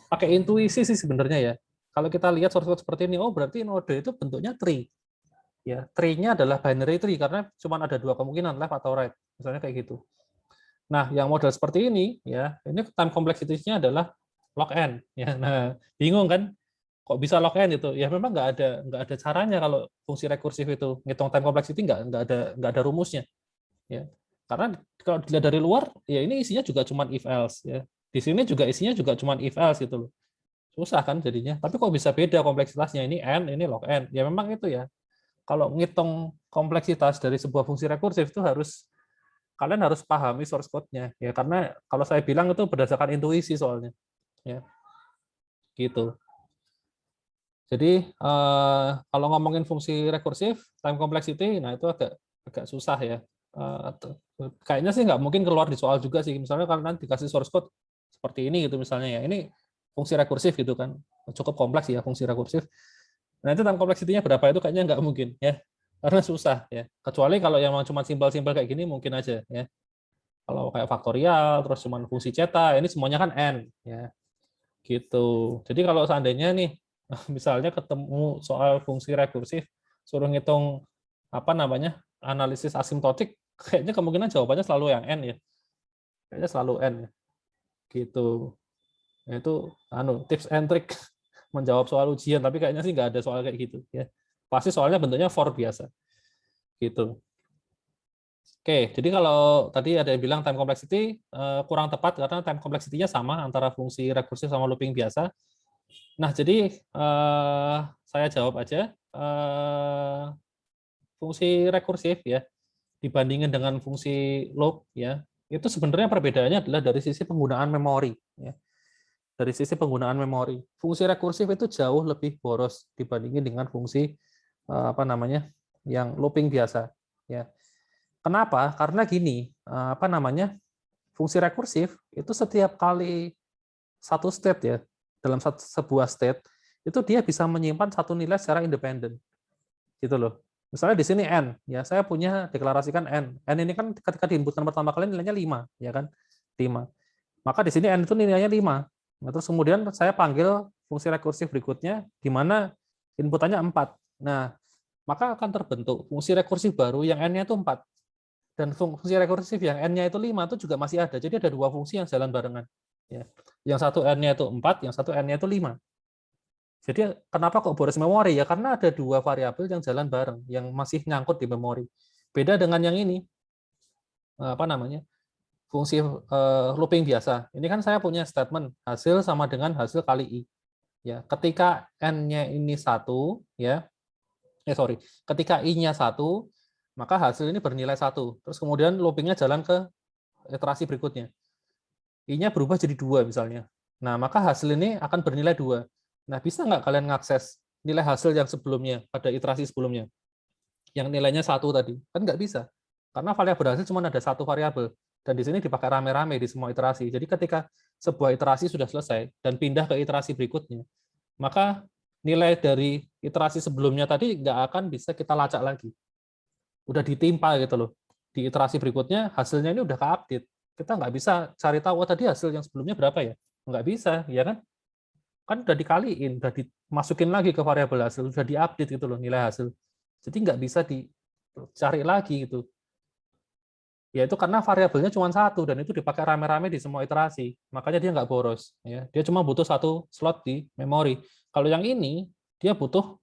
pakai intuisi sih sebenarnya ya. Kalau kita lihat source code seperti ini, oh berarti node itu bentuknya tree. Ya, tree-nya adalah binary tree karena cuma ada dua kemungkinan, left atau right. Misalnya kayak gitu. Nah, yang model seperti ini ya, ini time complexity-nya adalah log n ya. Nah, bingung kan? Kok bisa log n itu? Ya memang nggak ada caranya kalau fungsi rekursif itu ngitung time complexity nggak ada rumusnya ya. Karena kalau dilihat dari luar ya ini isinya juga cuma if else ya. Di sini juga isinya juga cuma if else gitu loh. Susah kan jadinya. Tapi kok bisa beda kompleksitasnya, ini n, ini log n. Ya memang itu ya. Kalau ngitung kompleksitas dari sebuah fungsi rekursif itu kalian harus pahami source code-nya ya, karena kalau saya bilang itu berdasarkan intuisi soalnya ya. Gitu. Jadi kalau ngomongin fungsi rekursif, time complexity, nah itu agak susah ya. Kayaknya sih nggak mungkin keluar di soal juga sih. Misalnya kalian dikasih source code seperti ini gitu misalnya ya. Ini fungsi rekursif gitu kan. Cukup kompleks ya fungsi rekursif. Nah itu time complexity-nya berapa itu kayaknya nggak mungkin ya. Karena susah ya. Kecuali kalau yang cuma simpel-simpel kayak gini mungkin aja ya. Kalau kayak faktorial terus cuma fungsi zeta, ini semuanya kan n ya. Gitu. Jadi kalau seandainya nih misalnya ketemu soal fungsi rekursif suruh ngitung apa namanya analisis asimptotik, kayaknya kemungkinan jawabannya selalu yang n ya, kayaknya selalu n gitu. Nah, itu tips and trick menjawab soal ujian, tapi kayaknya sih nggak ada soal kayak gitu ya, pasti soalnya bentuknya for biasa gitu. Oke, jadi kalau tadi ada yang bilang time complexity kurang tepat karena time complexity-nya sama antara fungsi rekursif sama looping biasa. Nah, jadi saya jawab aja. Fungsi rekursif ya dibandingin dengan fungsi loop ya, itu sebenarnya perbedaannya adalah dari sisi penggunaan memori ya. Dari sisi penggunaan memori, fungsi rekursif itu jauh lebih boros dibandingin dengan fungsi apa namanya yang looping biasa ya. Kenapa? Karena gini, apa namanya? Fungsi rekursif itu setiap kali satu state ya, dalam sebuah state itu dia bisa menyimpan satu nilai secara independen. Gitu loh. Misalnya di sini n, ya saya punya deklarasikan n. N ini kan ketika diinputkan pertama kali nilainya 5, ya kan? 5. Maka di sini n itu nilainya 5. Nah, terus kemudian saya panggil fungsi rekursif berikutnya di mana inputannya 4. Nah, maka akan terbentuk fungsi rekursif baru yang n-nya itu 4. Dan fungsi rekursif yang n-nya itu 5 itu juga masih ada. Jadi ada dua fungsi yang jalan barengan. Ya. Yang satu n-nya itu 4, yang satu n-nya itu 5. Jadi kenapa kok boros memori? Ya karena ada dua variabel yang jalan bareng, yang masih nyangkut di memori. Beda dengan yang ini. apa namanya, fungsi looping biasa. Ini kan saya punya statement hasil sama dengan hasil kali i. Ya, ketika n-nya ini 1, ya, ketika i-nya 1, maka hasil ini bernilai 1. Terus kemudian loopingnya jalan ke iterasi berikutnya. I-nya berubah jadi 2 misalnya. Nah, maka hasil ini akan bernilai 2. Nah, bisa nggak kalian ngakses nilai hasil yang sebelumnya, pada iterasi sebelumnya? Yang nilainya 1 tadi. Kan nggak bisa. Karena variabel hasil cuma ada 1 variabel. Dan di sini dipakai rame-rame di semua iterasi. Jadi ketika sebuah iterasi sudah selesai dan pindah ke iterasi berikutnya, maka nilai dari iterasi sebelumnya tadi nggak akan bisa kita lacak lagi. Udah ditimpa gitu loh. Di iterasi berikutnya hasilnya ini udah ke-update. Kita nggak bisa cari tahu, oh tadi hasil yang sebelumnya berapa ya? Nggak bisa, ya kan? Kan udah dikaliin, udah dimasukin lagi ke variabel hasil, udah diupdate gitu loh nilai hasil. Jadi nggak bisa dicari lagi gitu. Ya itu karena variabelnya cuma 1 dan itu dipakai rame-rame di semua iterasi. Makanya dia nggak boros. Ya. Dia cuma butuh 1 slot di memori. Kalau yang ini, dia butuh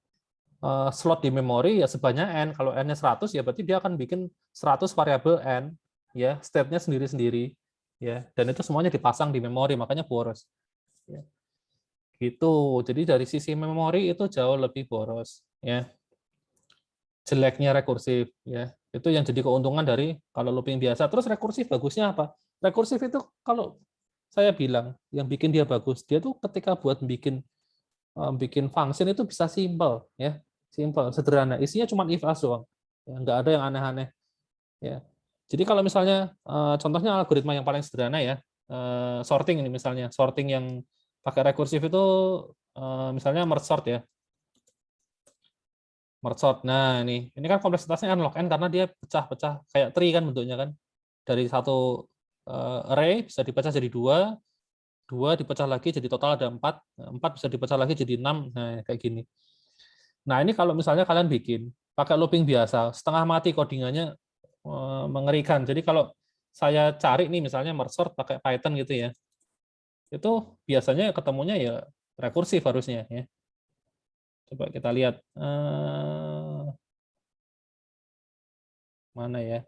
slot di memori ya sebanyak n. Kalau n-nya 100 ya berarti dia akan bikin 100 variabel n, ya, state-nya sendiri-sendiri, ya. Dan itu semuanya dipasang di memori, makanya boros. Ya. Gitu. Jadi dari sisi memori itu jauh lebih boros, ya. Jeleknya rekursif, ya. Itu yang jadi keuntungan dari kalau looping biasa. Terus rekursif bagusnya apa? Rekursif itu kalau saya bilang yang bikin dia bagus, dia tuh ketika buat bikin function itu bisa simple, ya, simple, sederhana. Isinya cuma if else doang, ya, nggak ada yang aneh-aneh, ya. Jadi kalau misalnya contohnya algoritma yang paling sederhana ya, sorting ini misalnya, sorting yang pakai rekursif itu misalnya merge sort ya, merge sort. Nah ini kan kompleksitasnya n log n karena dia pecah-pecah kayak tree kan bentuknya kan, dari satu array bisa dipecah jadi 2, 2 dipecah lagi jadi total ada 4, 4 bisa dipecah lagi jadi 6, nah kayak gini. Nah, ini kalau misalnya kalian bikin pakai looping biasa, setengah mati codingannya, mengerikan. Jadi kalau saya cari nih misalnya merge sort pakai Python gitu ya, itu biasanya ketemunya ya rekursif harusnya ya. Coba kita lihat mana ya.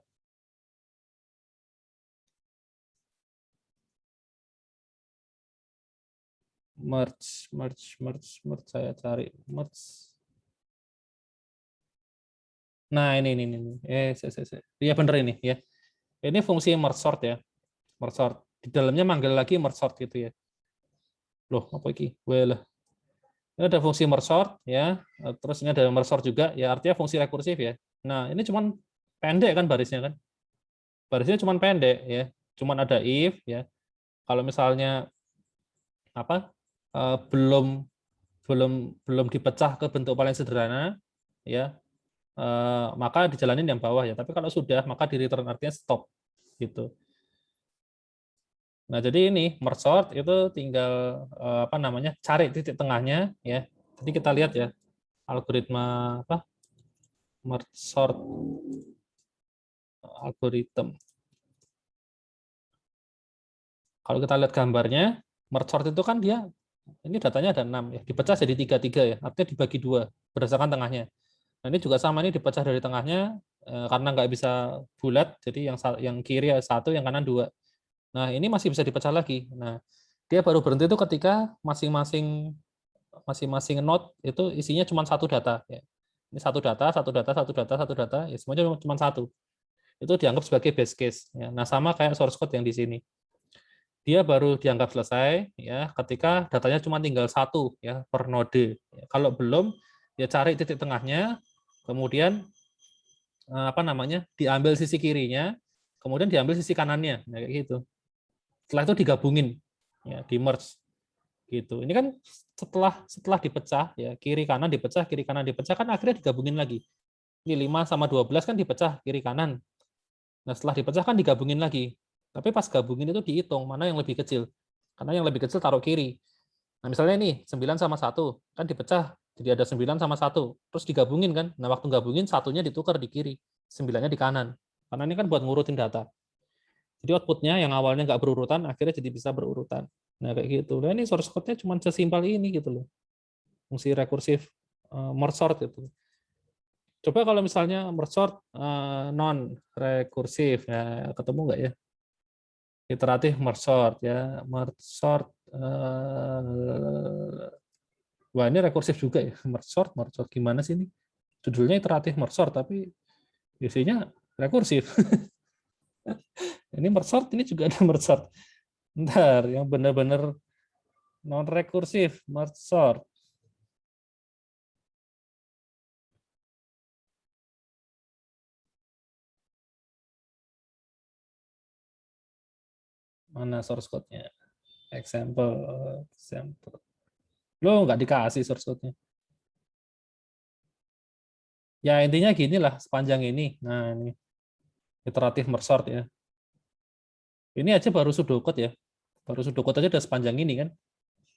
Merge saya cari merge. Nah, ini. Iya bener ini ya. Ini fungsi merge sort ya. Merge sort. Di dalamnya manggil lagi merge sort gitu ya. Loh, apa iki? Well, ini ada fungsi merge sort ya. Terus ini ada merge sort juga ya, artinya fungsi rekursif ya. Nah, ini cuman pendek kan barisnya kan. Barisnya cuman pendek ya. Cuman ada if ya. Kalau misalnya apa? Belum belum belum dipecah ke bentuk paling sederhana ya, maka dijalanin yang bawah ya. Tapi kalau sudah maka di return artinya stop gitu. Nah, jadi ini merge sort itu tinggal apa namanya? Cari titik tengahnya ya. Jadi kita lihat ya algoritma apa? Merge sort algorithm. Kalau kita lihat gambarnya, merge sort itu kan dia ini datanya ada 6 ya, dipecah jadi 3 ya, artinya dibagi 2 berdasarkan tengahnya. Nah, ini juga sama, ini dipecah dari tengahnya karena nggak bisa bulat, jadi yang kiri 1, yang kanan 2. Nah, ini masih bisa dipecah lagi. Nah, dia baru berhenti itu ketika masing-masing node itu isinya cuma 1 data ya. Ini 1 data, 1 data, 1 data, 1 data, ya semuanya cuma 1. Itu dianggap sebagai base case ya. Nah, sama kayak source code yang di sini. Dia baru dianggap selesai ya ketika datanya cuma tinggal 1 ya per node. Kalau belum ya cari titik tengahnya, kemudian apa namanya? Diambil sisi kirinya, kemudian diambil sisi kanannya, nah, kayak gitu. Setelah itu digabungin ya, di merge gitu. Ini kan setelah dipecah ya, kiri kanan dipecah kan akhirnya digabungin lagi. Ini 5 sama 12 kan dipecah kiri kanan. Nah, setelah dipecah kan digabungin lagi. Tapi pas gabungin itu dihitung mana yang lebih kecil. Karena yang lebih kecil taruh kiri. Nah, misalnya nih 9 sama 1 kan dipecah jadi ada 9 sama 1. Terus digabungin kan. Nah, waktu gabungin satunya ditukar di kiri, 9-nya di kanan. Karena ini kan buat ngurutin data. Jadi outputnya yang awalnya nggak berurutan akhirnya jadi bisa berurutan. Nah, kayak gitu. Nah, ini source code-nya cuma sesimpel ini gitu loh. Fungsi rekursif merge sort itu. Coba kalau misalnya merge sort non rekursif ya, ketemu nggak ya? Iteratif merge sort ya, merge sort wah ini rekursif juga ya, merge sort gimana sih ini? Judulnya iteratif merge sort tapi isinya rekursif. Ini merge sort, ini juga ada merge sort. Ntar yang benar-benar non rekursif merge sort. Mana source code-nya? Example. Lo nggak dikasih source code-nya. Ya intinya gini lah sepanjang ini. Nah ini iteratif merge sort ya. Ini aja baru pseudocode ya. Baru pseudocode aja udah sepanjang ini kan.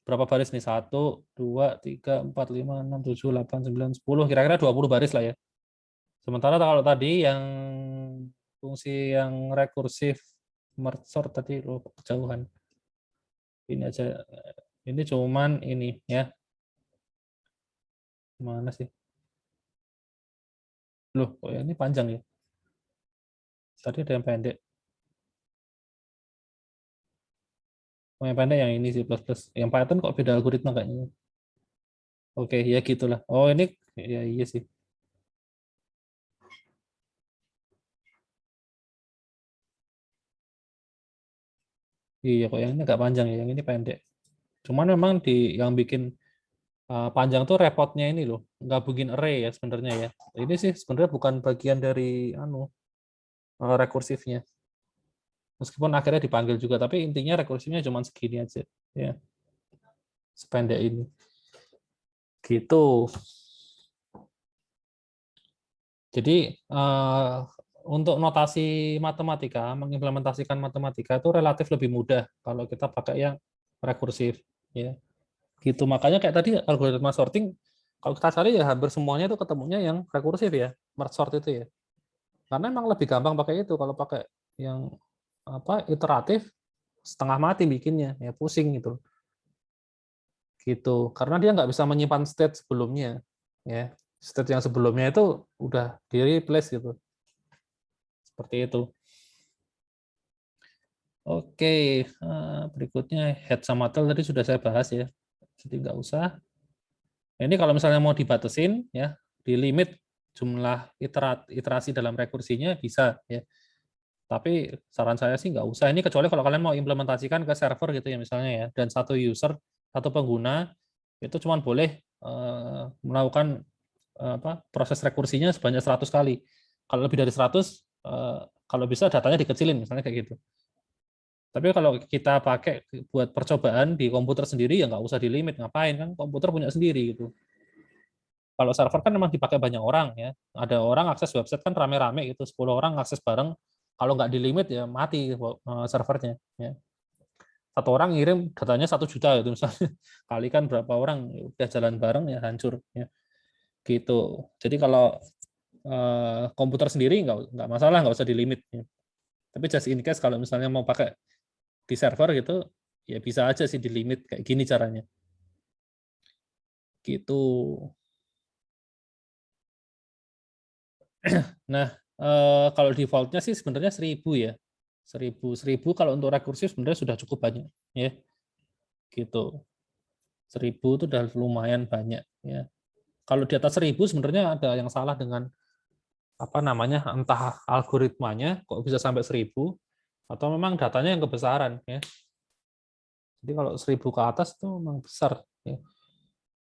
Berapa baris nih? 1, 2, 3, 4, 5, 6, 7, 8, 9, 10. Kira-kira 20 baris lah ya. Sementara kalau tadi yang fungsi yang rekursif merge sort tadi lo kejauhan. Ini aja. Ini cuman ini ya. Mana sih? Loh, kok ya ini panjang ya? Tadi ada yang pendek. Oh, yang pendek yang ini sih plus. Yang Python kok beda algoritma kayaknya. Oke, ya gitulah. Oh, ini ya iya sih. Iya, kok yang ini agak panjang ya, yang ini pendek. Cuman memang di yang bikin panjang tuh repotnya ini loh, nggak bikin array ya sebenarnya ya. Ini sih sebenarnya bukan bagian dari rekursifnya. Meskipun akhirnya dipanggil juga, tapi intinya rekursifnya cuma segini aja. Ya, sependek ini. Gitu. Jadi untuk notasi matematika, mengimplementasikan matematika itu relatif lebih mudah kalau kita pakai yang rekursif. Ya, gitu. Makanya kayak tadi algoritma sorting, kalau kita cari ya hampir semuanya itu ketemunya yang rekursif ya, merge sort itu ya. Karena emang lebih gampang pakai itu. Kalau pakai yang iteratif, setengah mati bikinnya, ya pusing gitu. Gitu. Karena dia nggak bisa menyimpan state sebelumnya, ya. State yang sebelumnya itu udah di replace gitu. Seperti itu. Oke, berikutnya head sama tail tadi sudah saya bahas ya. Jadi nggak usah. Ini kalau misalnya mau dibatasin ya, di limit jumlah iterasi dalam rekursinya bisa ya. Tapi saran saya sih nggak usah. Ini kecuali kalau kalian mau implementasikan ke server gitu ya misalnya ya, dan satu user, satu pengguna itu cuma boleh melakukan proses rekursinya sebanyak 100 kali. Kalau lebih dari 100, kalau bisa datanya dikecilin misalnya kayak gitu. Tapi kalau kita pakai buat percobaan di komputer sendiri ya nggak usah di limit, ngapain kan komputer punya sendiri gitu. Kalau server kan memang dipakai banyak orang ya. Ada orang akses website kan rame-rame gitu, 10 orang akses bareng. Kalau nggak di limit ya mati servernya. Ya. Satu orang ngirim datanya 1 juta gitu misalnya. Kalikan berapa orang ya udah jalan bareng ya hancur ya. Gitu. Jadi kalau komputer sendiri nggak masalah, nggak usah di limit. Ya. Tapi just in case kalau misalnya mau pakai di server gitu, ya bisa aja sih di limit kayak gini caranya. Gitu. Nah, kalau default-nya sih sebenarnya 1000 ya. 1000 kalau untuk rekursif sebenarnya sudah cukup banyak ya. Gitu. 1000 itu udah lumayan banyak ya. Kalau di atas 1000 sebenarnya ada yang salah dengan entah algoritmanya kok bisa sampai 1000 atau memang datanya yang kebesaran ya. Jadi kalau 1000 ke atas itu memang besar ya.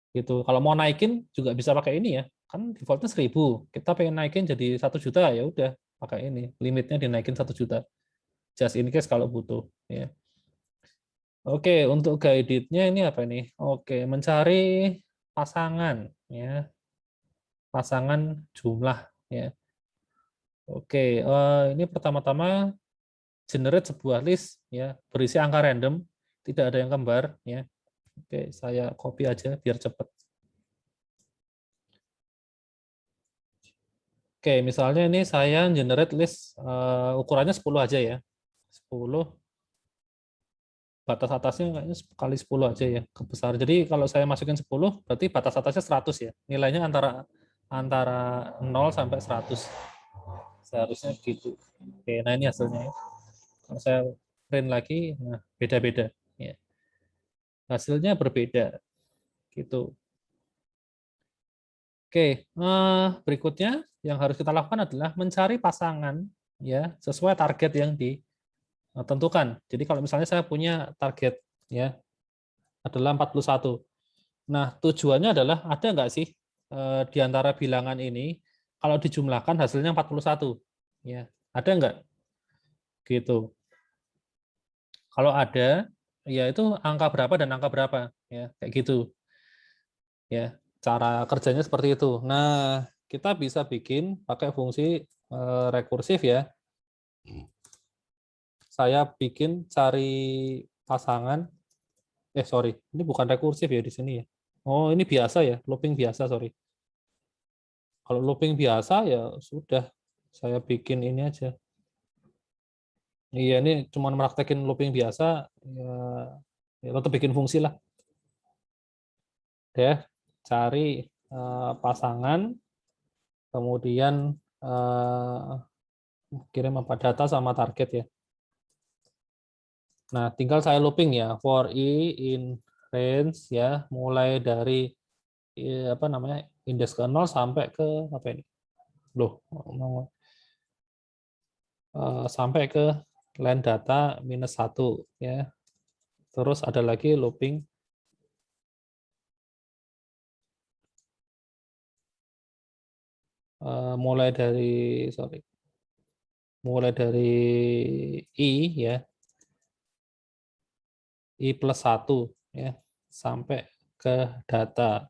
Gitu. Kalau mau naikin juga bisa pakai ini ya. Kan defaultnya 1000. Kita pengen naikin jadi 1 juta ya udah pakai ini. Limitnya dinaikin 1 juta. Just in case kalau butuh ya. Oke, untuk guide-nya ini apa ini? Oke, mencari pasangan ya. Pasangan jumlah ya. Oke, ini pertama-tama generate sebuah list ya, berisi angka random, tidak ada yang kembar ya. Oke, saya copy aja biar cepat. Oke, misalnya ini saya generate list ukurannya 10 aja ya. 10, batas atasnya kayaknya kali 10 aja ya, kebesar. Jadi kalau saya masukin 10, berarti batas atasnya 100 ya. Nilainya antara antara 0 sampai 100. Seharusnya gitu. Oke, nah ini hasilnya. Kalau saya print lagi, nah beda-beda. Ya. Hasilnya berbeda. Gitu. Oke, berikutnya yang harus kita lakukan adalah mencari pasangan ya sesuai target yang ditentukan. Jadi kalau misalnya saya punya target ya adalah 41. Nah, tujuannya adalah ada nggak sih di antara bilangan ini kalau dijumlahkan hasilnya 41? Ya, ada nggak? Gitu. Kalau ada, ya itu angka berapa dan angka berapa, ya kayak gitu. Ya, cara kerjanya seperti itu. Nah, kita bisa bikin pakai fungsi rekursif ya. Saya bikin cari pasangan. Sorry, ini bukan rekursif ya di sini ya. Oh, ini biasa ya, looping biasa, sorry. Kalau looping biasa ya sudah, saya bikin ini aja. Iya, ini cuma meraktekin looping biasa, ya tetap bikin fungsi lah. Deh, cari pasangan, kemudian kirim apa data sama target ya. Nah, tinggal saya looping ya, for i in range ya, mulai dari apa namanya indeks ke 0 sampai ke apa ini? Loh, sampai ke line data -1 ya. Terus ada lagi looping mulai dari i ya, i+1 ya sampai ke data.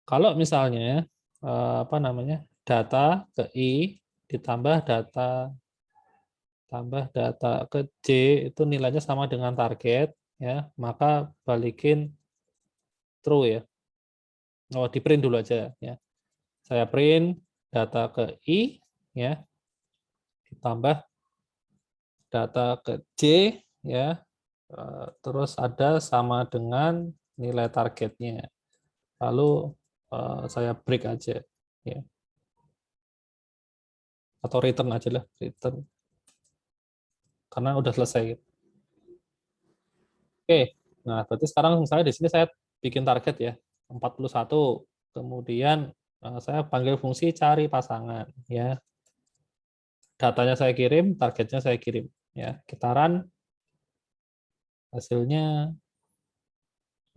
Kalau misalnya apa namanya data ke i ditambah data ke j itu nilainya sama dengan target ya, maka balikin true ya. Oh, di print dulu aja ya. Saya print data ke i ya ditambah data ke j ya, terus ada sama dengan nilai targetnya. Lalu saya break aja ya. Atau return aja lah, return. Karena udah selesai. Oke. Nah, berarti sekarang misalnya di sini saya bikin target ya, 41. Kemudian saya panggil fungsi cari pasangan ya. Datanya saya kirim, targetnya saya kirim ya. Kita run, hasilnya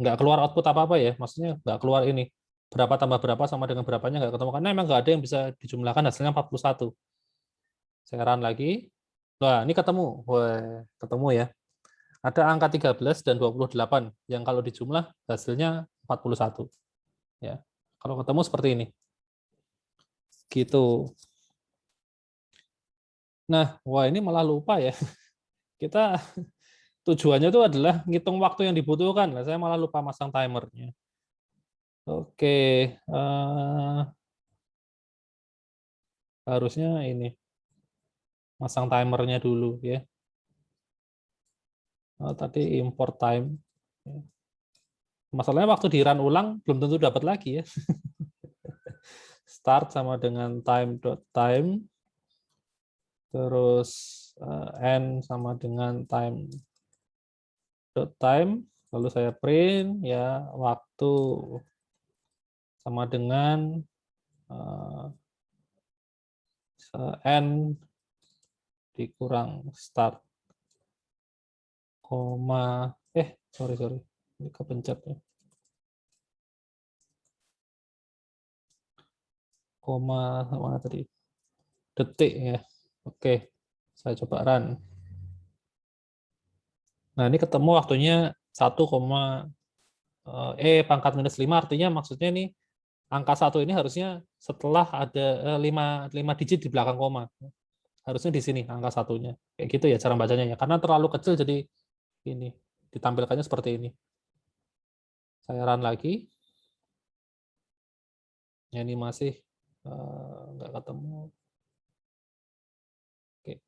nggak keluar output apa-apa ya, maksudnya nggak keluar ini berapa tambah berapa sama dengan berapanya nggak ketemu karena emang nggak ada yang bisa dijumlahkan, hasilnya 41. Saya run lagi, wah ini ketemu, wah ketemu ya. Ada angka 13 dan 28 yang kalau dijumlah hasilnya 41 ya. Kalau ketemu seperti ini. Gitu. Nah, wah ini malah lupa ya. Kita tujuannya itu adalah ngitung waktu yang dibutuhkan. Nah, saya malah lupa masang timernya. Oke, harusnya ini masang timernya dulu ya. Tadi import time. Masalahnya waktu di run ulang belum tentu dapat lagi ya. Start sama dengan time.time, terus end sama dengan time.time, lalu saya print ya waktu sama dengan end dikurang start, koma sorry ini kepencet ya, koma mana tadi detik ya. Oke, saya coba run. Nah ini ketemu waktunya 1, pangkat -5, artinya maksudnya ini angka 1 ini harusnya setelah ada 5 digit di belakang koma. Harusnya di sini angka 1-nya. Kayak gitu ya cara bacanya ya. Karena terlalu kecil jadi ini ditampilkannya seperti ini. Saya run lagi. Ya, ini masih nggak ketemu. Oke.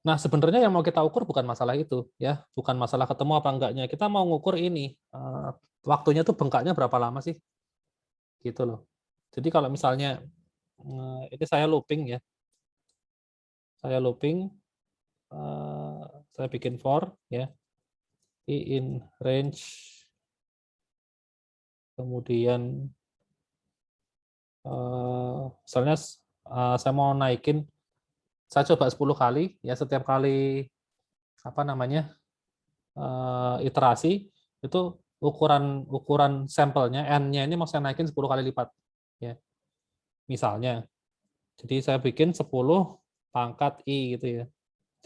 Nah, sebenarnya yang mau kita ukur bukan masalah itu ya, bukan masalah ketemu apa enggaknya. Kita mau ngukur ini waktunya tuh bengkaknya berapa lama sih? gitu loh. Jadi kalau misalnya ini saya looping ya, saya looping, saya bikin for ya, i in range, kemudian misalnya saya mau naikin, saya coba 10 kali ya, setiap kali apa namanya iterasi itu ukuran sampelnya n-nya ini mau saya naikin 10 kali lipat ya. Misalnya. Jadi saya bikin 10 pangkat i gitu ya.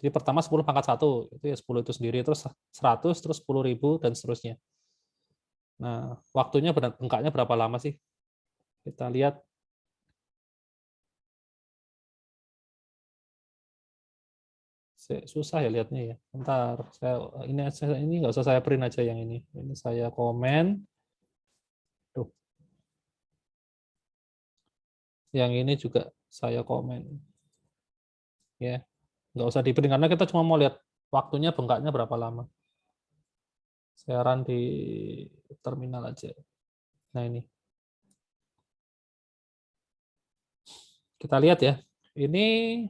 Jadi pertama 10 pangkat 1 itu ya 10 itu sendiri, terus 100, terus 10.000 dan seterusnya. Nah, waktunya bengkaknya berapa lama sih? Kita lihat. Susah ya lihatnya ya. Bentar, ini nggak usah saya print aja yang ini. Ini saya komen. Tuh. Yang ini juga saya komen. Ya, nggak usah di print karena kita cuma mau lihat waktunya bengkaknya berapa lama. Saya run di terminal aja. Nah ini. Kita lihat ya. Ini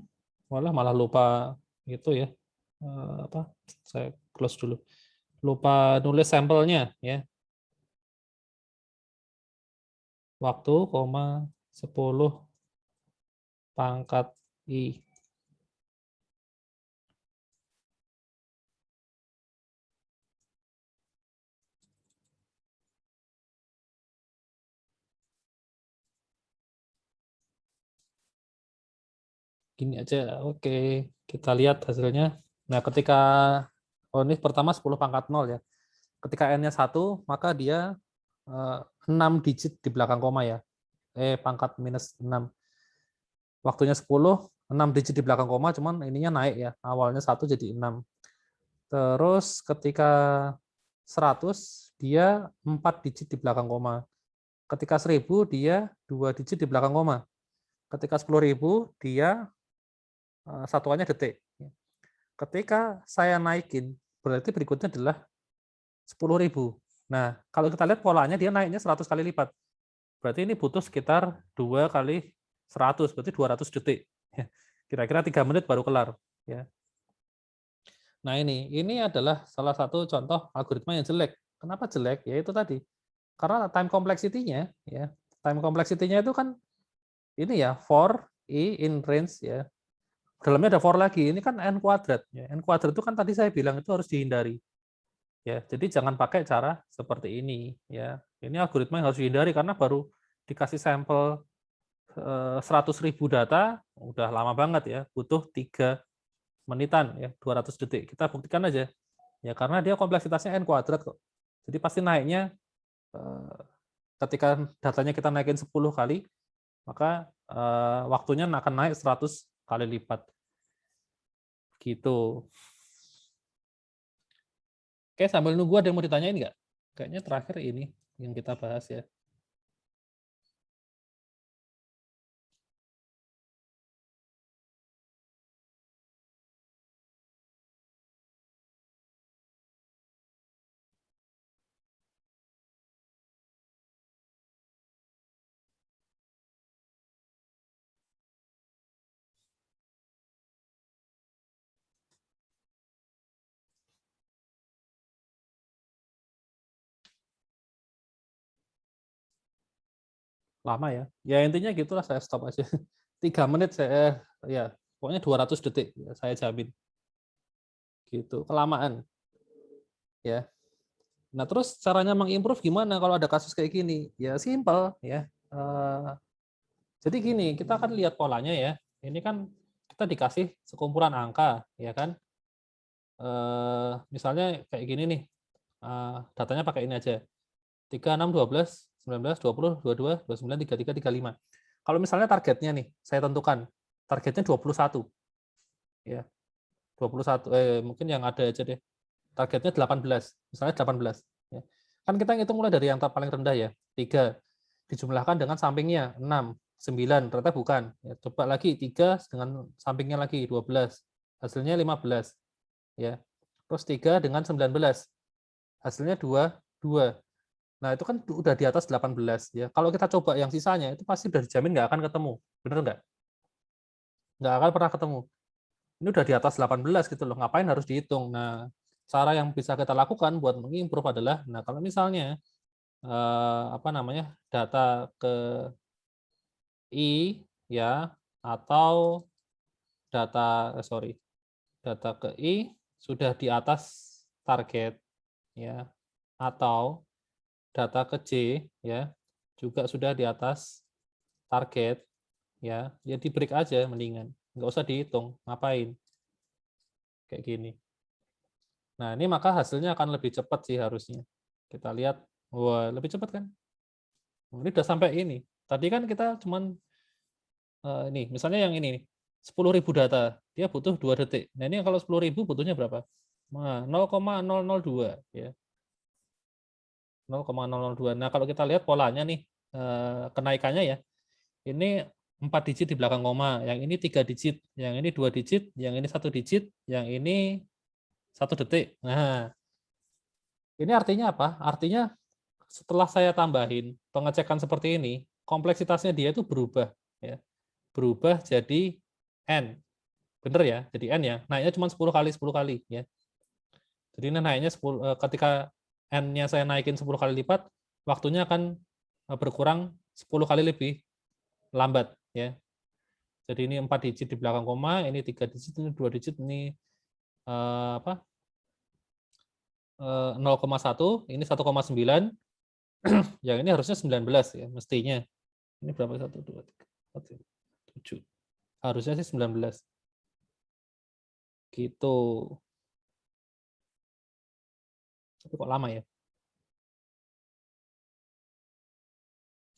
malah lupa gitu ya. Apa? Saya close dulu. Lupa nulis sampelnya ya. Waktu, 10 pangkat i. Gini aja, oke. Kita lihat hasilnya. Nah, ketika ini pertama 10 pangkat 0 ya. Ketika n-nya 1, maka dia 6 digit di belakang koma ya. Pangkat minus 6. Waktunya 10, 6 digit di belakang koma, cuman ininya naik ya. Awalnya 1 jadi 6. Terus ketika 100, dia 4 digit di belakang koma. Ketika 1000, dia 2 digit di belakang koma. Ketika 10.000, dia satuannya detik. Ketika saya naikin, berarti berikutnya adalah 10.000. Nah, kalau kita lihat polanya, dia naiknya 100 kali lipat. Berarti ini butuh sekitar 2 kali 100, berarti 200 detik. Kira-kira 3 menit baru kelar. Ya. Nah ini adalah salah satu contoh algoritma yang jelek. Kenapa jelek? Ya itu tadi. Karena time complexity-nya, ya, time complexity-nya itu kan ini ya, for i in range ya. Dalamnya ada for lagi. Ini kan n kuadrat. Ya. N kuadrat itu kan tadi saya bilang itu harus dihindari. Ya, jadi jangan pakai cara seperti ini. Ya, ini algoritma yang harus dihindari karena baru dikasih sampel 100.000 data, udah lama banget ya, butuh 3 menitan ya, 200 detik. Kita buktikan aja. Ya karena dia kompleksitasnya n kuadrat kok. Jadi pasti naiknya ketika datanya kita naikin 10 kali, maka waktunya akan naik 100 kali lipat. Gitu. Oke, sambil nunggu ada yang mau ditanyain nggak? Kayaknya terakhir ini yang kita bahas ya. Lama ya. Ya intinya gitulah, saya stop aja. 3 menit saya ya, pokoknya 200 detik ya, saya jamin. Gitu, kelamaan. Ya. Nah, terus caranya mengimprove gimana kalau ada kasus kayak gini? Ya simple ya. Jadi gini, kita akan lihat polanya ya. Ini kan kita dikasih sekumpulan angka, ya kan? Misalnya kayak gini nih, datanya pakai ini aja. 3, 6, 12, 19, 20, 22, 29, 33, 35. Kalau misalnya targetnya nih, saya tentukan. Targetnya 21. Ya, 21. Mungkin yang ada aja deh. Targetnya 18. Misalnya 18. Ya. Kan kita ngitung mulai dari yang paling rendah ya. 3. Dijumlahkan dengan sampingnya 6. 9. Ternyata bukan. Ya, coba lagi 3 dengan sampingnya lagi 12. Hasilnya 15. Ya. Terus 3 dengan 19. Hasilnya 2. Nah, itu kan udah di atas 18 ya. Kalau kita coba yang sisanya itu pasti udah dijamin nggak akan ketemu. Bener nggak? Nggak akan pernah ketemu. Ini udah di atas 18 gitu loh. Ngapain harus dihitung? Nah, cara yang bisa kita lakukan buat mengimprove adalah, nah kalau misalnya apa namanya data ke I ya atau data ke I sudah di atas target ya atau data ke J ya juga sudah di atas target ya di break aja mendingan nggak usah dihitung ngapain kayak gini. Nah ini maka hasilnya akan lebih cepat sih harusnya kita lihat. Wah lebih cepat kan, ini udah sampai ini tadi kan kita cuman ini misalnya yang ini nih 10.000 data dia butuh 2 detik. Nah ini kalau 10.000 butuhnya berapa? Nah, 0,002 ya 0,002. Nah kalau kita lihat polanya nih kenaikannya ya ini 4 digit di belakang koma, yang ini 3 digit, yang ini 2 digit, yang ini 1 digit, yang ini 1 detik. Nah, ini artinya apa? Artinya setelah saya tambahin pengecekan seperti ini, kompleksitasnya dia itu berubah ya. Berubah jadi N. Bener ya? Jadi N ya. Naiknya cuma 10 kali 10 kali ya. Jadi ini naiknya 10 ketika N-nya saya naikin 10 kali lipat, waktunya akan berkurang 10 kali lebih lambat ya. Jadi ini 4 digit di belakang koma, ini 3 digit, ini 2 digit, ini 0,1, ini 1,9, yang ini harusnya 19 ya mestinya. Ini berapa? 1, 2, 3, 4, 7. Harusnya sih 19. Gitu. Tapi kok lama ya?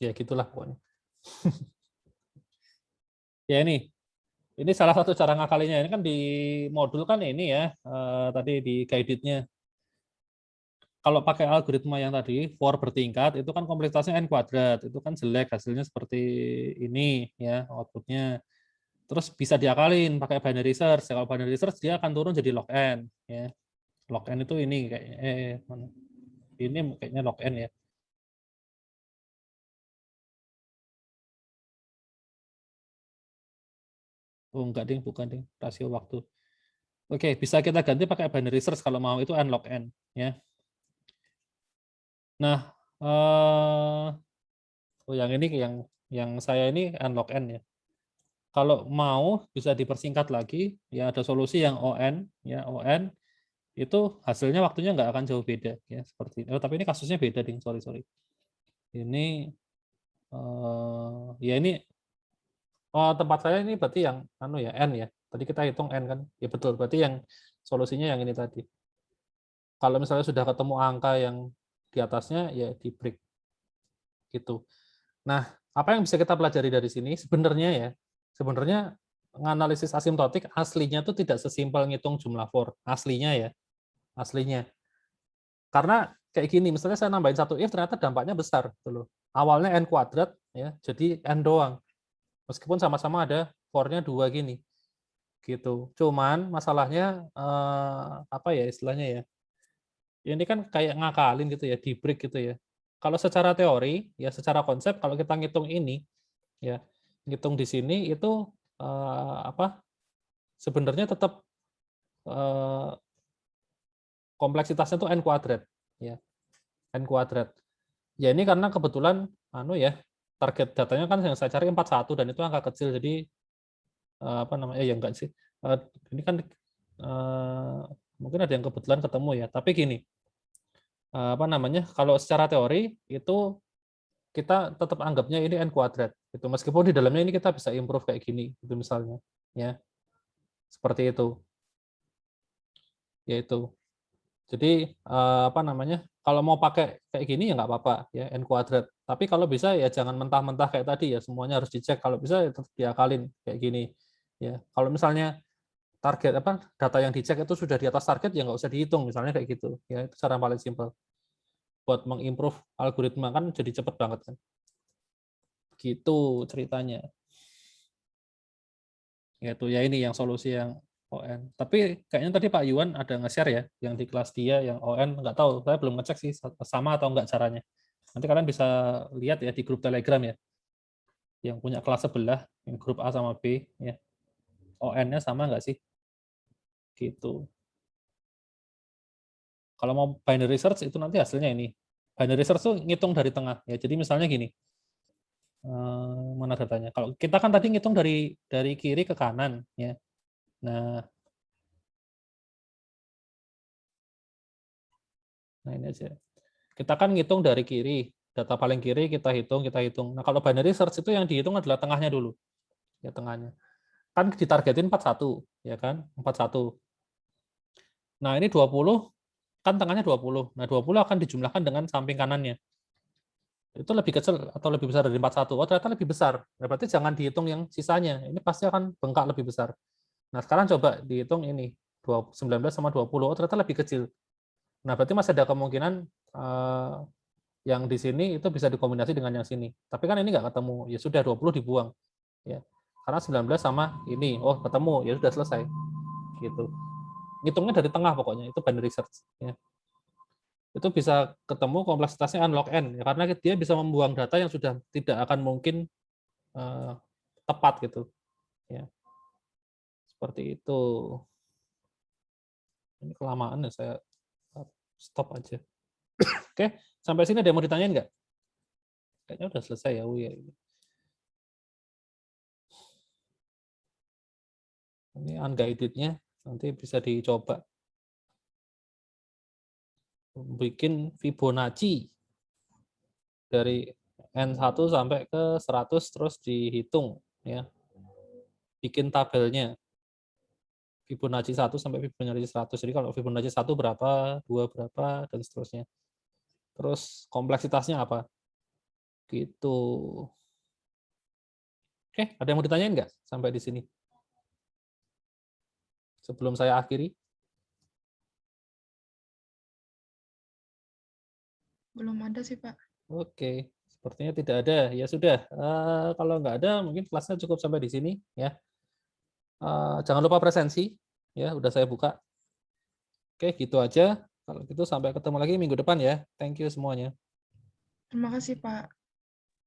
Ya gitulah pokoknya. Ya ini salah satu cara ngakalinya. Ini kan di modul kan ini ya, tadi di guided-nya. Kalau pakai algoritma yang tadi, for bertingkat, itu kan kompleksitasnya n kuadrat. Itu kan jelek, hasilnya seperti ini ya outputnya. Terus bisa diakalin pakai binary search. Kalau binary search dia akan turun jadi log n. Ya. Log n itu ini kayaknya. Ini kayaknya log n ya. Oh enggak ding, bukan ding. Rasio waktu. Oke, bisa kita ganti pakai binary search kalau mau itu n log n. Ya. Nah, yang ini yang saya ini n log n ya. Kalau mau bisa dipersingkat lagi, ya ada solusi yang ON, ya ON itu hasilnya waktunya nggak akan jauh beda, ya seperti ini. Oh, tapi ini kasusnya beda, ding. Sorry. Ini ya ini tempat saya ini berarti yang anu ya N ya. Tadi kita hitung N kan, ya betul. Berarti yang solusinya yang ini tadi. Kalau misalnya sudah ketemu angka yang di atasnya, ya di break gitu. Nah, apa yang bisa kita pelajari dari sini? Sebenarnya menganalisis asimptotik aslinya itu tidak sesimpel ngitung jumlah for. Aslinya. Karena kayak gini, misalnya saya nambahin satu if, ternyata dampaknya besar. Gitu loh. Awalnya n kuadrat, ya, jadi n doang. Meskipun sama-sama ada for-nya 2 gini. Gitu. Cuman masalahnya apa ya istilahnya ya? Ini kan kayak ngakalin gitu ya, di break gitu ya. Kalau secara teori, ya secara konsep kalau kita ngitung ini, ya ngitung di sini itu apa? Sebenarnya tetap kompleksitasnya tuh n kuadrat, ya n kuadrat. Ya ini karena kebetulan anu ya target datanya kan yang saya cari 41 dan itu angka kecil jadi apa namanya ya enggak sih ini kan mungkin ada yang kebetulan ketemu ya tapi gini apa namanya kalau secara teori itu kita tetap anggapnya ini n kuadrat itu meskipun di dalamnya ini kita bisa improve kayak gini itu misalnya ya seperti itu yaitu jadi apa namanya kalau mau pakai kayak gini ya nggak apa-apa ya n kuadrat tapi kalau bisa ya jangan mentah-mentah kayak tadi ya semuanya harus dicek kalau bisa ya tetap diakalin kayak gini ya kalau misalnya target apa data yang dicek itu sudah di atas target ya nggak usah dihitung misalnya kayak gitu ya itu cara paling simpel buat mengimprove algoritma kan jadi cepet banget kan gitu ceritanya yaitu ya ini yang solusi yang ON tapi kayaknya tadi Pak Yuan ada nge-share ya yang di kelas dia yang ON nggak tahu saya belum ngecek sih sama atau enggak caranya Nanti kalian bisa lihat ya di grup Telegram ya, yang punya kelas sebelah, yang grup A sama B, ya. ON-nya sama nggak sih? Gitu. Kalau mau binary search itu nanti hasilnya ini. Binary search tuh ngitung dari tengah ya. Jadi misalnya gini, mana datanya? Kalau kita kan tadi ngitung dari kiri ke kanan ya. Nah ini aja. Kita kan ngitung dari kiri, data paling kiri kita hitung. Nah kalau binary search itu yang dihitung adalah tengahnya dulu, ya tengahnya. Kan ditargetin 41, ya kan? 41. Nah ini 20, kan tengahnya 20. Nah 20 akan dijumlahkan dengan samping kanannya. Itu lebih kecil atau lebih besar dari 41. Oh ternyata lebih besar. Nah, berarti jangan dihitung yang sisanya. Ini pasti akan bengkak lebih besar. Nah sekarang coba dihitung ini. 19 sama 20. Oh ternyata lebih kecil. Nah berarti masih ada kemungkinan yang di sini itu bisa dikombinasi dengan yang sini. Tapi kan ini nggak ketemu. Ya sudah 20 dibuang. Ya. Karena 19 sama ini. Oh ketemu. Ya sudah selesai. Gitu. Ngitungnya dari tengah pokoknya. Itu binary search. Ya. Itu bisa ketemu kompleksitasnya unlock n ya, karena dia bisa membuang data yang sudah tidak akan mungkin tepat gitu ya, seperti itu. Ini kelamaan ya, saya stop aja. Oke, sampai sini ada yang mau ditanyain nggak? Kayaknya udah selesai ya Uya. Ini unguided-nya nanti bisa dicoba bikin Fibonacci dari N1 sampai ke 100 terus dihitung ya. Bikin tabelnya Fibonacci 1 sampai Fibonacci 100. Jadi kalau Fibonacci 1 berapa, 2 berapa dan seterusnya. Terus kompleksitasnya apa? Gitu. Oke, ada yang mau ditanyain nggak sampai di sini? Sebelum saya akhiri. Belum ada sih, Pak. Oke, sepertinya tidak ada. Ya sudah, kalau nggak ada mungkin kelasnya cukup sampai di sini ya. Jangan lupa presensi ya, udah saya buka. Oke, gitu aja. Kalau gitu sampai ketemu lagi minggu depan ya. Thank you semuanya. Terima kasih, Pak.